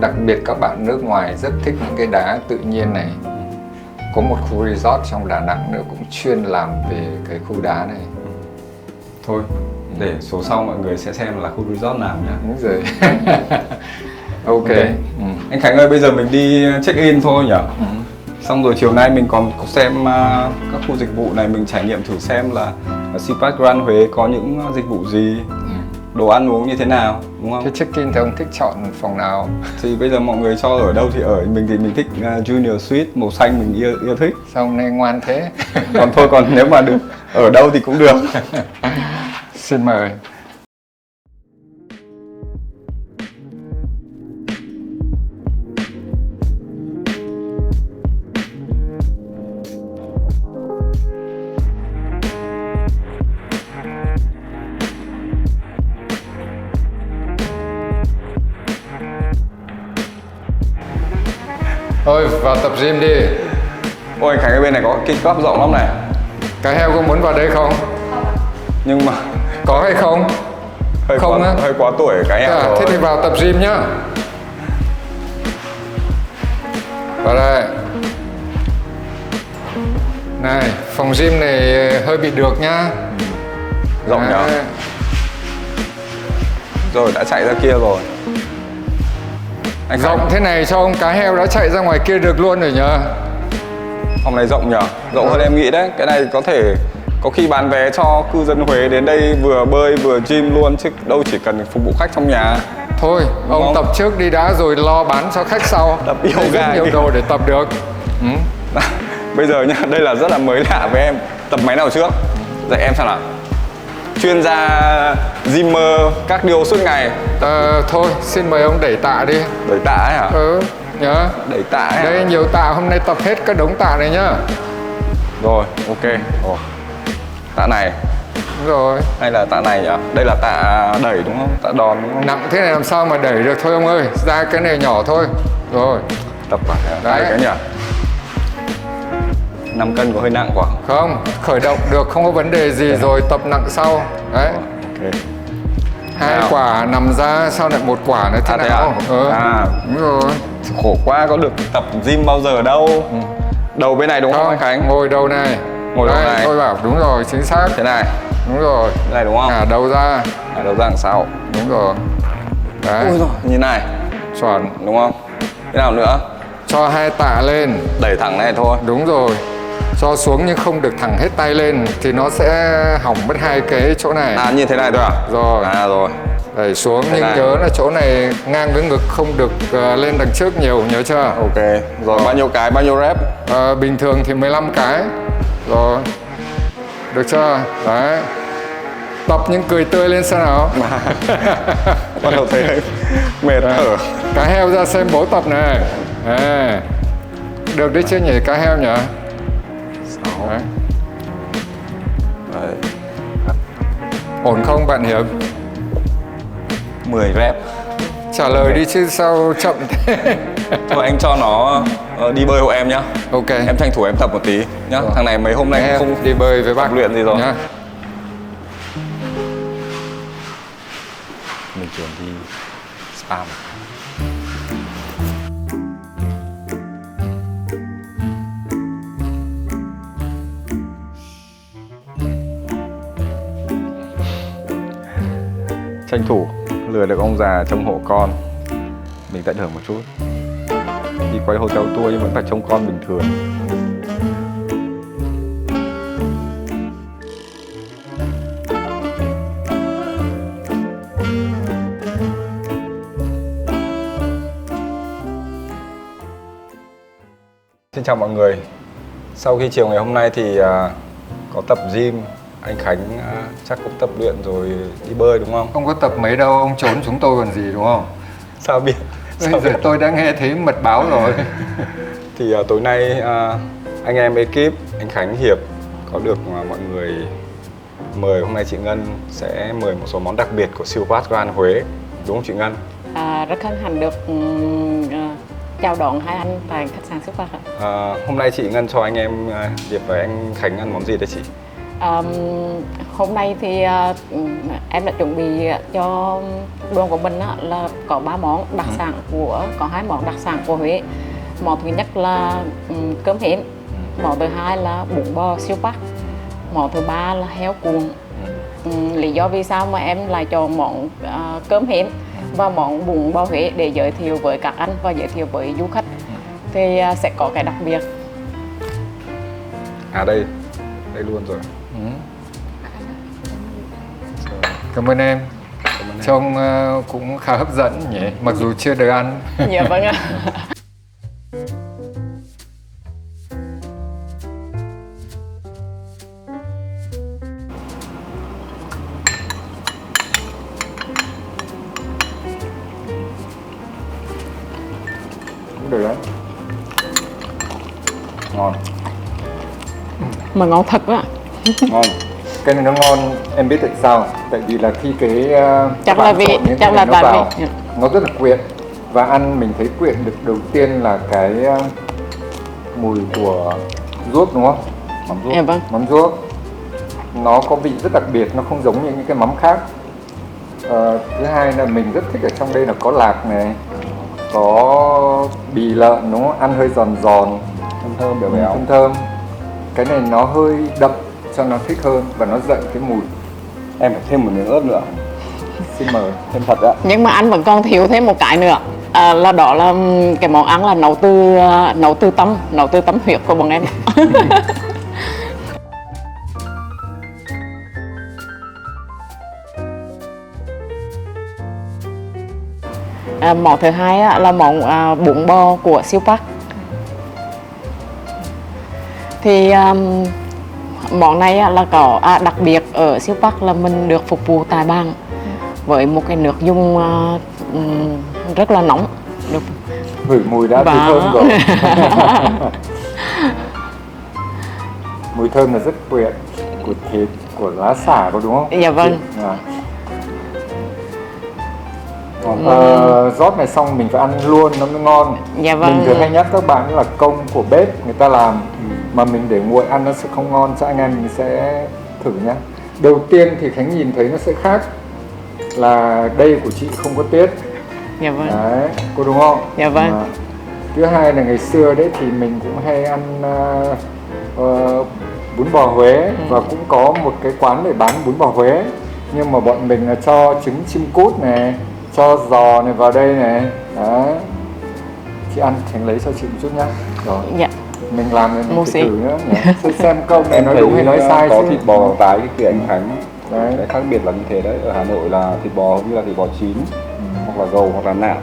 Speaker 2: Đặc biệt các bạn nước ngoài rất thích những cái đá tự nhiên này. Có một khu resort trong Đà Nẵng nữa cũng chuyên làm về cái khu đá này.
Speaker 1: Thôi, để số sau mọi người sẽ xem là khu resort nào nhé.
Speaker 2: Đúng rồi. Ok.
Speaker 1: Anh Khánh ơi, bây giờ mình đi check in thôi nhỉ? Xong rồi chiều nay mình còn xem các khu dịch vụ này, mình trải nghiệm thử xem là ở Sipac Grand Huế có những dịch vụ gì, đồ ăn uống như thế nào, đúng không?
Speaker 2: Thế check-in thì ông thích chọn phòng nào?
Speaker 1: Thì bây giờ mọi người cho ở đâu thì ở, mình thì mình thích Junior Suite màu xanh, mình yêu thích.
Speaker 2: Sao hôm nay ngoan thế?
Speaker 1: Còn thôi, còn nếu mà được ở đâu thì cũng được.
Speaker 2: Xin mời. Thôi vào tập gym đi.
Speaker 1: Ôi Khánh ơi, bên này có kick up rộng lắm này.
Speaker 2: Cái heo có muốn vào đây không?
Speaker 1: Nhưng mà
Speaker 2: Có hay không?
Speaker 1: hơi
Speaker 2: Không
Speaker 1: quá,
Speaker 2: á?
Speaker 1: hơi quá tuổi cái em rồi.
Speaker 2: Thế thì vào tập gym nhá. Vào đây. Này, phòng gym này hơi bị được nhá.
Speaker 1: Rộng nhở?
Speaker 2: Đấy.
Speaker 1: Rồi đã chạy ra kia rồi. Anh Khánh,
Speaker 2: Rộng thế này cho ông cá heo đã chạy ra ngoài kia được luôn rồi nhờ.
Speaker 1: phòng này rộng nhở? Rộng hơn em nghĩ đấy. Cái này có thể có khi bán vé cho cư dân Huế đến đây vừa bơi vừa gym luôn, chứ đâu chỉ cần phục vụ khách trong nhà.
Speaker 2: Thôi, ông
Speaker 1: không?
Speaker 2: tập trước đi đã rồi lo bán cho khách sau.
Speaker 1: Tập
Speaker 2: Đây
Speaker 1: yoga
Speaker 2: rất nhiều
Speaker 1: đi.
Speaker 2: đồ để tập được.
Speaker 1: Bây giờ nhá, đây là rất là mới lạ với em. Tập máy nào trước? Dạy em xem nào. Chuyên gia gymmer cardio suốt ngày.
Speaker 2: Thôi, xin mời ông đẩy tạ đi.
Speaker 1: Đẩy tạ ấy hả?
Speaker 2: Nhớ.
Speaker 1: Đẩy tạ ấy hả?
Speaker 2: Đây nhiều tạ, hôm nay tập hết cái đống tạ này nhá.
Speaker 1: Rồi, ok. Ồ. Tạ này
Speaker 2: Đúng rồi.
Speaker 1: hay là tạ này nhỉ? Đây là tạ đẩy đúng không? Tạ đòn đúng không?
Speaker 2: Nặng thế này làm sao mà đẩy được thôi ông ơi. Ra cái này nhỏ thôi. Rồi.
Speaker 1: Tập vào
Speaker 2: Đấy.
Speaker 1: 2 cái nhỉ? 5 cân có hơi nặng quá.
Speaker 2: Không, khởi động được không có vấn đề gì rồi tập nặng sau. Đấy.
Speaker 1: Ok.
Speaker 2: 2
Speaker 1: Nào.
Speaker 2: quả nằm ra sau lại 1 quả nữa thế
Speaker 1: À, thế
Speaker 2: nào?
Speaker 1: à?
Speaker 2: Đúng rồi.
Speaker 1: Khổ quá, có được tập gym bao giờ đâu. Đầu bên này đúng không anh Khánh?
Speaker 2: Ngồi đầu này.
Speaker 1: Ngồi đầu
Speaker 2: Đấy,
Speaker 1: này.
Speaker 2: tôi bảo đúng rồi, chính xác.
Speaker 1: Thế này,
Speaker 2: Đúng rồi.
Speaker 1: thế này đúng không?
Speaker 2: Ngả đầu ra.
Speaker 1: Đầu ra đằng sau.
Speaker 2: Đúng rồi. Đấy,
Speaker 1: Ôi giời, như này,
Speaker 2: chuẩn.
Speaker 1: đúng không? Thế nào nữa?
Speaker 2: Cho 2 tạ lên.
Speaker 1: Đẩy thẳng này thôi.
Speaker 2: Đúng rồi. Cho xuống nhưng không được thẳng hết tay lên thì nó sẽ hỏng mất 2 cái chỗ này.
Speaker 1: À, như thế này thôi à?
Speaker 2: Rồi.
Speaker 1: À rồi.
Speaker 2: Đẩy xuống
Speaker 1: Thế
Speaker 2: nhưng
Speaker 1: này.
Speaker 2: nhớ là chỗ này ngang với ngực không được lên đằng trước nhiều, nhớ chưa?
Speaker 1: Ok. Rồi bao nhiêu cái, bao nhiêu rep?
Speaker 2: Bình thường thì 15 cái. Rồi. Được chưa? Đấy. Tập nhưng cười tươi lên xem nào.
Speaker 1: Bắt đầu thấy mệt thở.
Speaker 2: Cá heo ra xem bố tập này. À. Được đấy chứ nhỉ, cá heo nhỉ? Đấy.
Speaker 1: Đấy.
Speaker 2: Ổn không bạn Hiệp?
Speaker 1: 10 rep.
Speaker 2: Trả lời đi chứ sao chậm thế.
Speaker 1: Thôi anh cho nó đi bơi hộ em nhá.
Speaker 2: Ok.
Speaker 1: Em tranh thủ em tập một tí nhá.
Speaker 2: Rồi.
Speaker 1: Thằng này mấy hôm nay
Speaker 2: Em
Speaker 1: không
Speaker 2: đi bơi với bác
Speaker 1: luyện gì rồi.
Speaker 2: nhá.
Speaker 1: Mình chuồn đi spa một cái. Tranh thủ lừa được ông già trông hộ con, mình tận hưởng một chút. Đi quay hotel tour nhưng vẫn phải trông con bình thường. Xin chào mọi người. Sau khi chiều ngày hôm nay thì có tập gym. Anh Khánh chắc cũng tập luyện rồi đi bơi đúng không?
Speaker 2: Không có tập mấy đâu, ông trốn chúng tôi còn gì đúng không?
Speaker 1: Sao biết?
Speaker 2: Bây giờ tôi đã nghe thấy mật báo rồi.
Speaker 1: Thì tối nay anh em ekip, anh Khánh, Hiệp có được mọi người mời. Hôm nay chị Ngân sẽ mời một số món đặc biệt của Siêu Quát Grand Huế. Đúng không chị Ngân?
Speaker 4: Rất hân hạnh được chào đón hai anh tại khách sạn Siêu Quát.
Speaker 1: Hôm nay chị Ngân cho anh em Hiệp và anh Khánh ăn món gì đấy chị?
Speaker 4: Hôm nay thì em đã chuẩn bị cho đoàn của mình là có 3 món đặc sản có 2 món đặc sản của Huế. Món thứ nhất là cơm hến, món thứ hai là bún bò Siêu Quát, món thứ ba là heo cuồng. Lý do vì sao mà em lại chọn món cơm hến và món bún bò Huế để giới thiệu với các anh và giới thiệu với du khách thì sẽ có cái đặc biệt.
Speaker 1: Đây luôn rồi.
Speaker 2: Cảm ơn em. Trông cũng khá hấp dẫn nhỉ, mặc dù chưa được ăn.
Speaker 4: Dạ vâng ạ.
Speaker 2: Cũng được đấy.
Speaker 1: Ngon.
Speaker 4: Mà ngon thật á.
Speaker 1: Ngon.
Speaker 2: Cái này nó ngon, em biết tại sao? Tại vì là khi cái
Speaker 4: chắc là vì
Speaker 2: nó vào, nó rất là quyện. Và ăn mình thấy quyện được đầu tiên là cái mùi của ruốc đúng không? Mắm ruốc.
Speaker 4: Dạ vâng.
Speaker 2: Mắm ruốc. Nó có vị rất đặc biệt, nó không giống như những cái mắm khác. Thứ hai là mình rất thích ở trong đây là có lạc này, có bì lợn đúng không? Ăn hơi giòn giòn,
Speaker 1: Thơm béo béo.
Speaker 2: thơm. Cái này nó hơi đậm cho nó thích hơn và nó dậy cái mùi.
Speaker 1: Em phải thêm một miếng ớt nữa.
Speaker 2: Xin mời.
Speaker 1: Thêm thật ạ.
Speaker 4: Nhưng mà anh vẫn còn thiếu thêm một cái nữa, là đó là cái món ăn là nấu từ tâm huyết của bọn em. Món thứ hai là món bún bò của Siêu Quát. Thì món này là có đặc biệt ở Siêu Quát là mình được phục vụ tại bàn với một cái nước dùng rất là nóng.
Speaker 2: Ngửi mùi đã thấy thơm rồi. Mùi thơm là rất quyện, của thịt, của lá xả có đúng không?
Speaker 4: Dạ vâng.
Speaker 2: Rót này xong mình phải ăn luôn nó mới ngon.
Speaker 4: Dạ vâng.
Speaker 2: Mình thường hay nhắc các bạn là công của bếp người ta làm, mà mình để nguội ăn nó sẽ không ngon. Cho anh em mình sẽ thử nhé. Đầu tiên thì Khánh nhìn thấy nó sẽ khác là đây của chị không có tiết.
Speaker 4: Dạ vâng.
Speaker 2: Đấy, cô đúng không?
Speaker 4: Dạ vâng.
Speaker 2: Thứ hai là ngày xưa đấy thì mình cũng hay ăn bún bò Huế, và cũng có một cái quán để bán bún bò Huế, nhưng mà bọn mình là cho trứng chim cút này, cho giò này vào đây này. Đấy. Chị ăn Khánh lấy cho chị một chút nhá. Rồi.
Speaker 4: Dạ.
Speaker 2: Mình làm nên
Speaker 4: Một
Speaker 2: mình thử nữa nhỉ? Xem câu này
Speaker 1: Em
Speaker 2: nói
Speaker 1: thấy
Speaker 2: đúng hay nói sai
Speaker 1: có
Speaker 2: chứ.
Speaker 1: thịt bò tái cái kia anh Khánh.
Speaker 2: Đấy.
Speaker 1: Cái khác biệt là như thế đấy. Ở Hà Nội là thịt bò như là thịt bò chín, hoặc là gầu hoặc là nạm.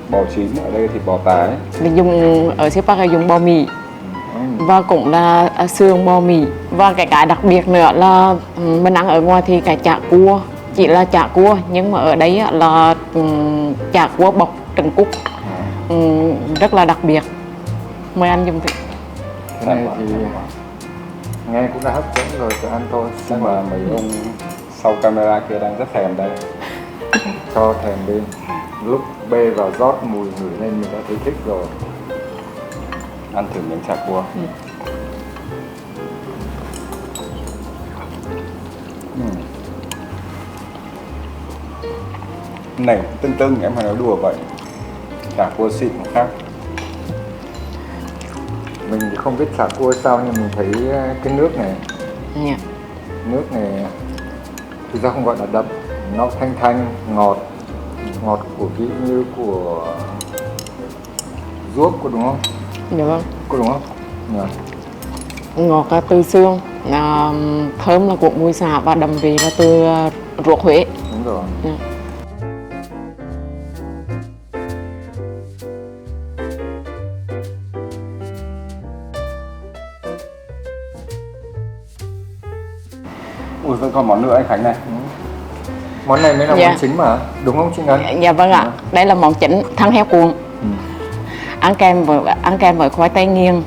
Speaker 1: Bò chín, ở đây thịt bò tái.
Speaker 4: Mình dùng ở Siêu Quát là dùng bò mì và cũng là xương bò mì. Và cái đặc biệt nữa là mình ăn ở ngoài thì cái chả cua chỉ là chả cua, nhưng mà ở đấy là chả cua bọc trứng cút, rất là đặc biệt. Mời anh dùng thử.
Speaker 2: Cái này thì nghe cũng đã hấp dẫn rồi, phải ăn thôi.
Speaker 1: Chắc là mấy ông sau camera kia đang rất thèm đây.
Speaker 2: Cho thèm đi. Lúc bê vào rót mùi ngửi lên mình đã thấy thích rồi.
Speaker 1: Ăn thử miếng chả cua. Này tưng tưng em hay nói đùa vậy. Chả cua xịn một khác.
Speaker 2: Mình thì không biết chả cua sao nhưng mình thấy cái nước này,
Speaker 4: Dạ.
Speaker 2: nước này thực ra không gọi là đậm, nó thanh thanh, ngọt, ngọt của vị như của ruốc, có đúng không?
Speaker 4: Dạ vâng.
Speaker 2: Có đúng không? Dạ.
Speaker 4: Ngọt từ xương, thơm là của mùi xả và đậm vị là từ ruột Huế.
Speaker 2: Đúng rồi.
Speaker 4: Dạ.
Speaker 1: Ui, vẫn còn món nữa anh Khánh này.
Speaker 2: Món này mới là
Speaker 4: Dạ.
Speaker 2: món chính mà, đúng không chị Ngân?
Speaker 4: Dạ vâng ạ, đây là món chính thăn heo cuộn. Ăn kèm với khoai tây nghiền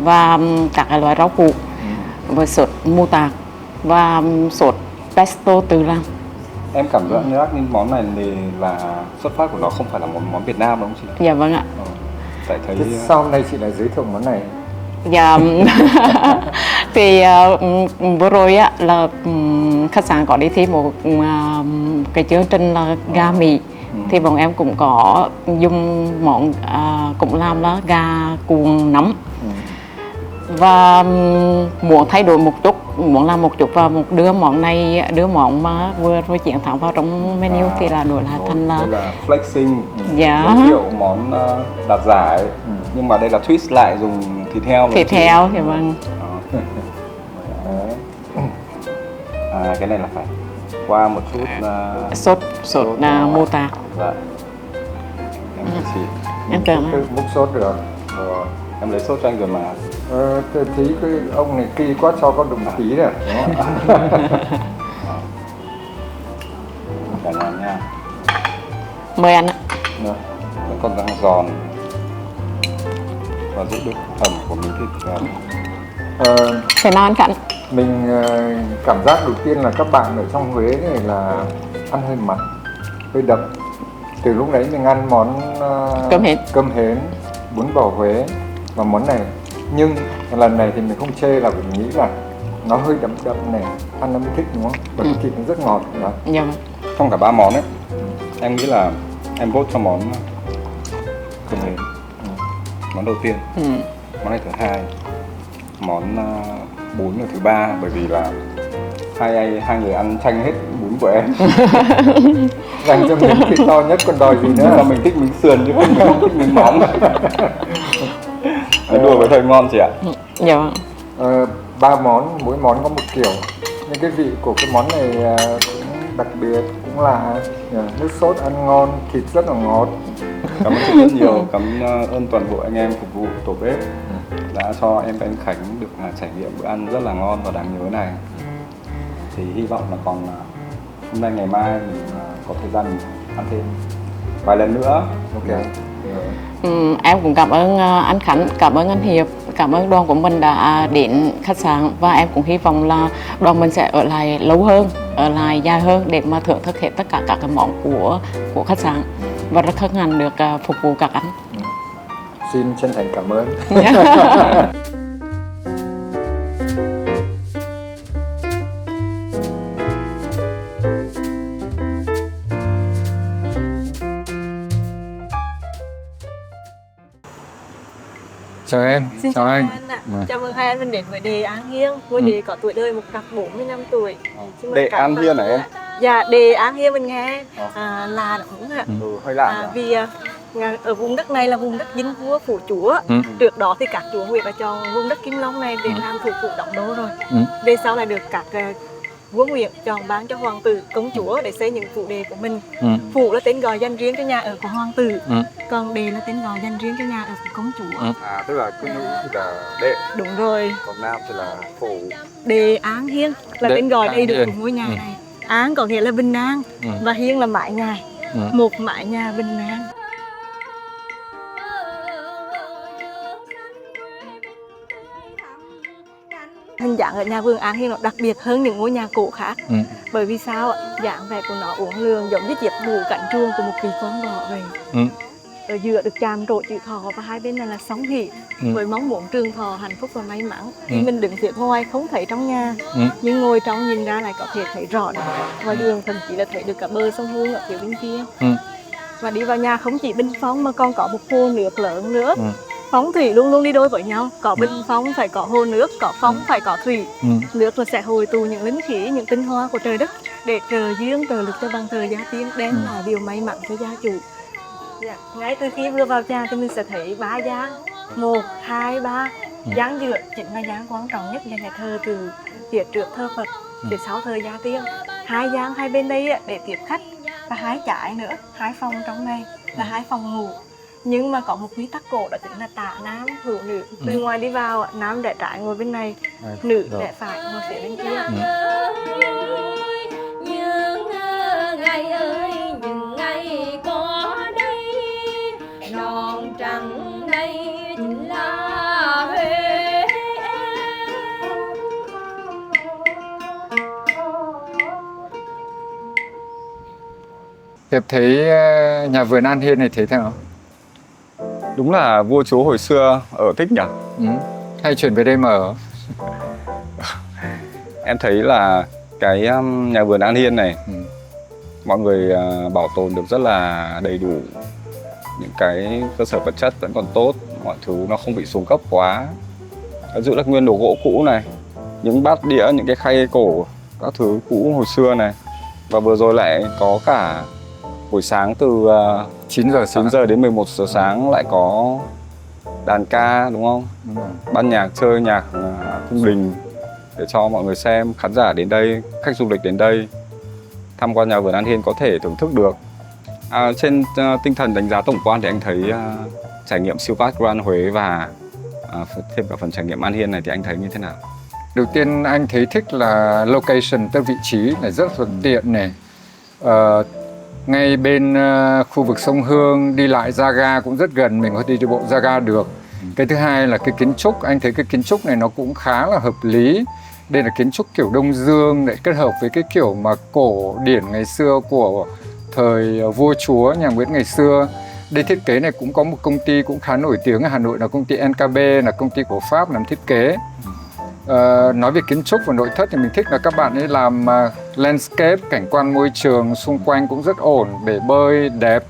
Speaker 4: và các loại rau củ với sốt mù tạt và sốt pesto tự làm.
Speaker 1: Em cảm giác như món này thì là xuất phát của nó không phải là món Việt Nam đúng không chị?
Speaker 4: Dạ vâng ạ.
Speaker 1: Tại thấy
Speaker 2: Thế sao hôm nay chị lại giới thiệu món này?
Speaker 4: Dạ thì vừa rồi á là khách sạn có đi thi một cái chương trình là gà Mỹ. Thì bọn em cũng có dùng món cũng làm là gà cuộn nấm. Và muốn thay đổi một chút, muốn làm một chút và đưa món mà vừa rồi chiến thắng vào trong menu thì là đổi lại thành là
Speaker 1: đây là flexing,
Speaker 4: Dạ.
Speaker 1: giới thiệu món đạt giải, nhưng mà đây là twist lại dùng thịt heo.
Speaker 4: thịt heo thì vâng.
Speaker 1: Đấy. Cái này là phải qua một chút
Speaker 4: sốt mô tạt.
Speaker 1: Dạ. Em lấy chị.
Speaker 4: Em tưởng
Speaker 2: Tự múc sốt được.
Speaker 1: Rồi. Em lấy sốt cho anh rồi mà.
Speaker 2: Tôi thấy cái ông này kỳ quá, cho con đụng tí rồi.
Speaker 1: Cả nhà nha.
Speaker 4: mời anh ạ.
Speaker 1: Vẫn còn đang giòn và giữ được thẩm của miếng thịt.
Speaker 4: Phải nói anh Khánh.
Speaker 2: Mình cảm giác đầu tiên là các bạn ở trong Huế này là ăn hơi mặn, hơi đậm. Từ lúc đấy mình ăn món cơm hến, bún bò Huế và món này. Nhưng lần này thì mình không chê là mình nghĩ là nó hơi đậm đậm này, ăn nó mới thích đúng không? Bởi vì thịt nó rất ngọt. Đó.
Speaker 4: Dạ vâng.
Speaker 1: Trong cả ba món ấy, em nghĩ là em vote cho món cơm hến. Món đầu tiên, món này thứ hai, món bún là thứ ba, bởi vì là hai người ăn tranh hết bún của em.
Speaker 2: Dành cho miếng thịt to nhất còn đòi gì nữa.
Speaker 1: Nhưng mà mình thích miếng sườn chứ không thích miếng móng. Đùa với thời ngon chị ạ.
Speaker 4: Dạ vâng.
Speaker 2: 3 món, mỗi món có một kiểu. Nhưng cái vị của cái món này cũng đặc biệt, cũng lạ. Nước sốt ăn ngon, thịt rất là ngọt.
Speaker 1: Cảm ơn chị rất nhiều, cảm ơn toàn bộ anh em phục vụ tổ bếp đã cho em và anh Khánh được trải nghiệm bữa ăn rất là ngon và đáng nhớ này. Thì hy vọng là còn hôm nay ngày mai mình có thời gian mình ăn thêm vài lần nữa.
Speaker 2: Ok.
Speaker 4: Em cũng cảm ơn anh Khánh, cảm ơn anh Hiệp, cảm ơn đoàn của mình đã đến khách sạn và em cũng hy vọng là đoàn mình sẽ ở lại lâu hơn, ở lại dài hơn để mà thưởng thức hết tất cả các cái món của khách sạn và rất hân hạnh được phục vụ các anh.
Speaker 2: Xin chân thành cảm ơn. Chào em,
Speaker 5: Xin
Speaker 2: chào anh.
Speaker 5: Chào mừng hai anh mình đến với Đề An Hiên. Ngôi đề có tuổi đời 140 năm tuổi. Xin mời
Speaker 1: Đề
Speaker 5: các
Speaker 1: An
Speaker 5: bạn.
Speaker 1: Hiên hả em?
Speaker 5: Dạ, Đề An Hiên mình nghe là đúng ạ.
Speaker 1: Hơi lạ.
Speaker 5: Vì ở vùng đất này là vùng đất dinh vua phủ chúa. Trước đó thì các chúa Nguyệt đã chọn vùng đất Kim Long này để làm thủ phủ đóng đô rồi. Về sau này được các vua Nguyễn chọn bán cho hoàng tử công chúa để xây những phủ đề của mình. Phủ là tên gọi dành riêng cho nhà ở của hoàng tử, còn đề là tên gọi dành riêng cho nhà ở của công chúa.
Speaker 1: Tức là cứ nữ thì là đệ,
Speaker 5: Đúng rồi.
Speaker 1: còn nam thì là phủ.
Speaker 5: Đề An Hiên là tên gọi đầy đủ của ngôi nhà này. An có nghĩa là bình an và Hiên là mái nhà, một mái nhà bình an. Hình dạng ở nhà vườn An Hiên nó đặc biệt hơn những ngôi nhà cổ khác. Bởi vì sao ạ? Dạng vẻ của nó uốn lượn giống như chiếc mũ cánh chuông của một vị quan võ vậy. ở giữa được chạm trổ chữ thọ và hai bên này là sóng hỷ với mong muốn trường thọ hạnh phúc và may mắn. Mình đứng phía ngoài không thấy trong nhà nhưng ngồi trong nhìn ra lại có thể thấy rõ ngoài đường, thậm chí là thấy được cả bờ sông Hương ở phía bên kia. Và đi vào nhà không chỉ bình phong mà còn có một hồ nước lớn nữa. Phong thủy luôn luôn đi đôi với nhau, có bình phong phải có hồ nước, có phong phải có thủy. Nước là sẽ hồi tụ những linh khí, những tinh hoa của trời đất để trợ duyên trợ lực cho bằng trời gia tiên, đem lại điều may mắn cho gia chủ. Ngay từ khi vừa vào nhà thì mình sẽ thấy 3 giang, 1, 2, 3. Giang giữa chính là giang quan trọng nhất, là ngày thờ từ phía trước thờ Phật, phía sau thờ gia tiên. 2 giang hai bên đây để tiếp khách, và 2 trái nữa, 2 phòng trong này là 2 phòng ngủ. Nhưng mà có một quy tắc cổ đó chính là tả nam hữu nữ. Từ ngoài đi vào, nam để trái ngồi bên này, nữ để phải ngồi phía bên kia.
Speaker 6: Nhưng ngày ơi, những ngày có đây, non trắng đây chính là Huế.
Speaker 2: Hiệp thấy nhà vườn An Hiên này thế nào?
Speaker 1: Đúng là vua chúa hồi xưa ở thích nhỉ?
Speaker 2: Hay chuyển về đây mà ở?
Speaker 1: Em thấy là cái nhà vườn An Hiên này mọi người bảo tồn được rất là đầy đủ. Những cái cơ sở vật chất vẫn còn tốt, mọi thứ nó không bị xuống cấp quá. Giữ được nguyên đồ gỗ cũ này, những bát đĩa, những cái khay cổ, các thứ cũ hồi xưa này. Và vừa rồi lại có cả buổi sáng từ 9 giờ đến 11 giờ sáng lại có đàn ca, đúng không? Ban nhạc chơi nhạc cung đình để cho mọi người xem, khán giả đến đây, khách du lịch đến đây tham quan nhà vườn An Hiên có thể thưởng thức được. Trên tinh thần đánh giá tổng quan thì anh thấy trải nghiệm siêu Pass Grand Huế và thêm cả phần trải nghiệm An Hiên này thì anh thấy như thế nào?
Speaker 2: Đầu tiên anh thấy thích là location, tức vị trí này rất thuận tiện này. Ngay bên khu vực sông Hương, đi lại ra ga cũng rất gần, mình có thể đi bộ ra ga được. Cái thứ hai là cái kiến trúc, anh thấy cái kiến trúc này nó cũng khá là hợp lý. Đây là kiến trúc kiểu Đông Dương để kết hợp với cái kiểu mà cổ điển ngày xưa của thời vua chúa nhà Nguyễn ngày xưa. Đây thiết kế này cũng có một công ty cũng khá nổi tiếng ở Hà Nội là công ty NKB, là công ty của Pháp làm thiết kế. Nói về kiến trúc và nội thất thì mình thích là các bạn ấy làm landscape, cảnh quan môi trường xung quanh cũng rất ổn, bể bơi đẹp.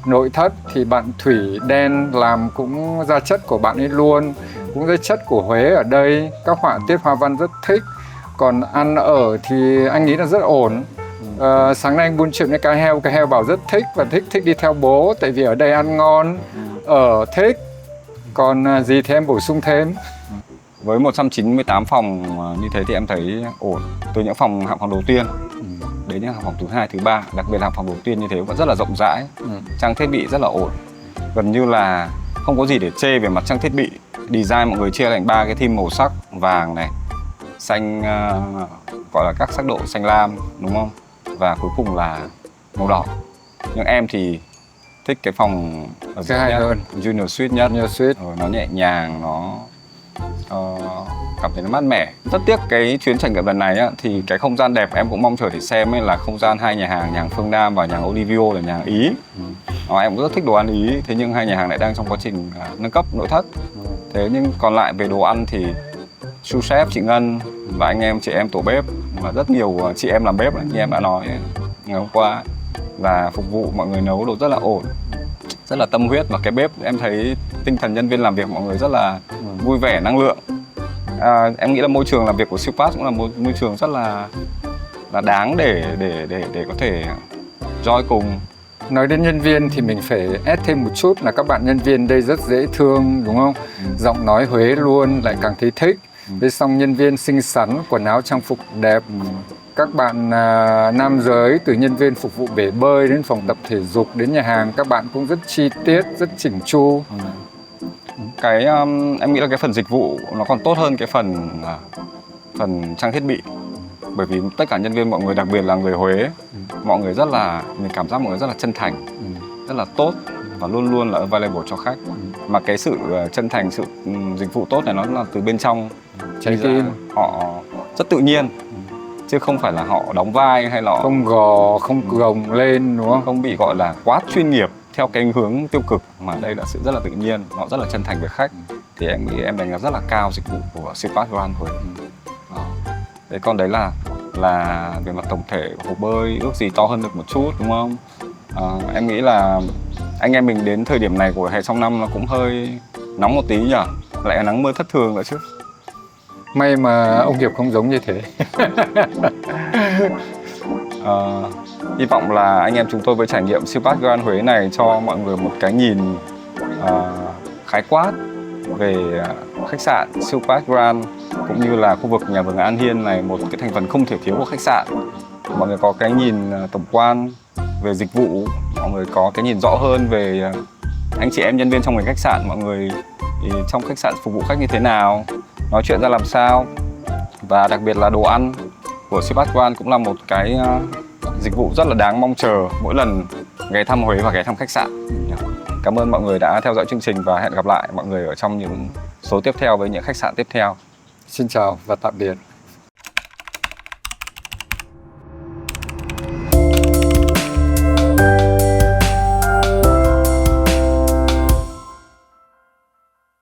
Speaker 2: Nội thất thì bạn Thủy Đen làm cũng ra chất của bạn ấy luôn, cũng ra chất của Huế ở đây, các họa tiết hoa văn rất thích. Còn ăn ở thì anh nghĩ là rất ổn. Sáng nay anh buôn chuyện với cái heo bảo rất thích và thích đi theo bố, tại vì ở đây ăn ngon, ở thích. Còn gì thì em bổ sung thêm.
Speaker 1: Với 198 phòng như thế thì em thấy ổn. Từ những phòng hạng phòng đầu tiên đến những hạng phòng thứ 2, thứ 3, đặc biệt là hạng phòng đầu tiên như thế vẫn rất là rộng rãi, trang thiết bị rất là ổn. Gần như là không có gì để chê về mặt trang thiết bị. Design mọi người chia thành 3 cái theme màu sắc: vàng này, xanh, gọi là các sắc độ xanh lam, đúng không? Và cuối cùng là màu đỏ. Nhưng em thì thích cái phòng ở
Speaker 2: Cái hay hơn
Speaker 1: Junior Suite nhất.
Speaker 2: Junior Suite.
Speaker 1: Nó nhẹ nhàng, nó cảm thấy nó mát mẻ. Rất tiếc cái chuyến trải nghiệm lần này á, thì cái không gian đẹp em cũng mong chờ để xem ấy là không gian hai nhà hàng Phương Nam và nhà hàng Olivio là nhà hàng Ý. Em cũng rất thích đồ ăn Ý, thế nhưng hai nhà hàng lại đang trong quá trình nâng cấp nội thất. Thế nhưng còn lại về đồ ăn thì sous chef chị Ngân và anh em chị em tổ bếp và rất nhiều chị em làm bếp như em đã nói ngày hôm qua, và phục vụ mọi người nấu đồ rất là ổn, rất là tâm huyết. Và cái bếp em thấy tinh thần nhân viên làm việc mọi người rất là vui vẻ, năng lượng. Em nghĩ là môi trường làm việc của siêu Pass cũng là một môi trường rất là đáng để có thể join cùng.
Speaker 2: Nói đến nhân viên thì mình phải add thêm một chút là các bạn nhân viên đây rất dễ thương, đúng không? Giọng nói Huế luôn, lại càng thấy thích. Với xong nhân viên xinh xắn, quần áo trang phục đẹp. Các bạn nam giới, từ nhân viên phục vụ bể bơi đến phòng tập thể dục đến nhà hàng, các bạn cũng rất chi tiết, rất chỉnh chu.
Speaker 1: Cái em nghĩ là cái phần dịch vụ nó còn tốt hơn cái phần trang thiết bị. Bởi vì tất cả nhân viên mọi người, đặc biệt là người Huế, mọi người rất là, mình cảm giác mọi người rất là chân thành, rất là tốt và luôn luôn là available cho khách. Mà cái sự chân thành, sự dịch vụ tốt này nó là từ bên trong
Speaker 2: Trái tim.
Speaker 1: Họ rất tự nhiên, chứ không phải là họ đóng vai hay là
Speaker 2: không gò, không gồng lên, đúng không?
Speaker 1: Không bị gọi là quá chuyên nghiệp. theo cái hướng tiêu cực, mà đây là sự rất là tự nhiên, họ rất là chân thành với khách, thì em nghĩ em đánh giá rất là cao dịch vụ của Sipas Grand Huế. Đấy, còn đấy là về mặt tổng thể hồ bơi ước gì to hơn được một chút, đúng không? Em nghĩ là anh em mình đến thời điểm này của hè trong năm nó cũng hơi nóng một tí nhỉ, lại là nắng mưa thất thường nữa chứ.
Speaker 2: May mà ông Hiệp không giống như thế.
Speaker 1: Hy vọng là anh em chúng tôi với trải nghiệm Sipas Grand Huế này cho mọi người một cái nhìn khái quát về khách sạn Sipas Grand cũng như là khu vực nhà vườn An Hiên này, một cái thành phần không thể thiếu của khách sạn. Mọi người có cái nhìn tổng quan về dịch vụ, mọi người có cái nhìn rõ hơn về anh chị em nhân viên trong ngành khách sạn, mọi người thì trong khách sạn phục vụ khách như thế nào, nói chuyện ra làm sao, và đặc biệt là đồ ăn của Sipas Grand cũng là một cái dịch vụ rất là đáng mong chờ mỗi lần ghé thăm Huế và ghé thăm khách sạn. Cảm ơn mọi người đã theo dõi chương trình và hẹn gặp lại mọi người ở trong những số tiếp theo với những khách sạn tiếp theo.
Speaker 2: Xin chào và tạm biệt.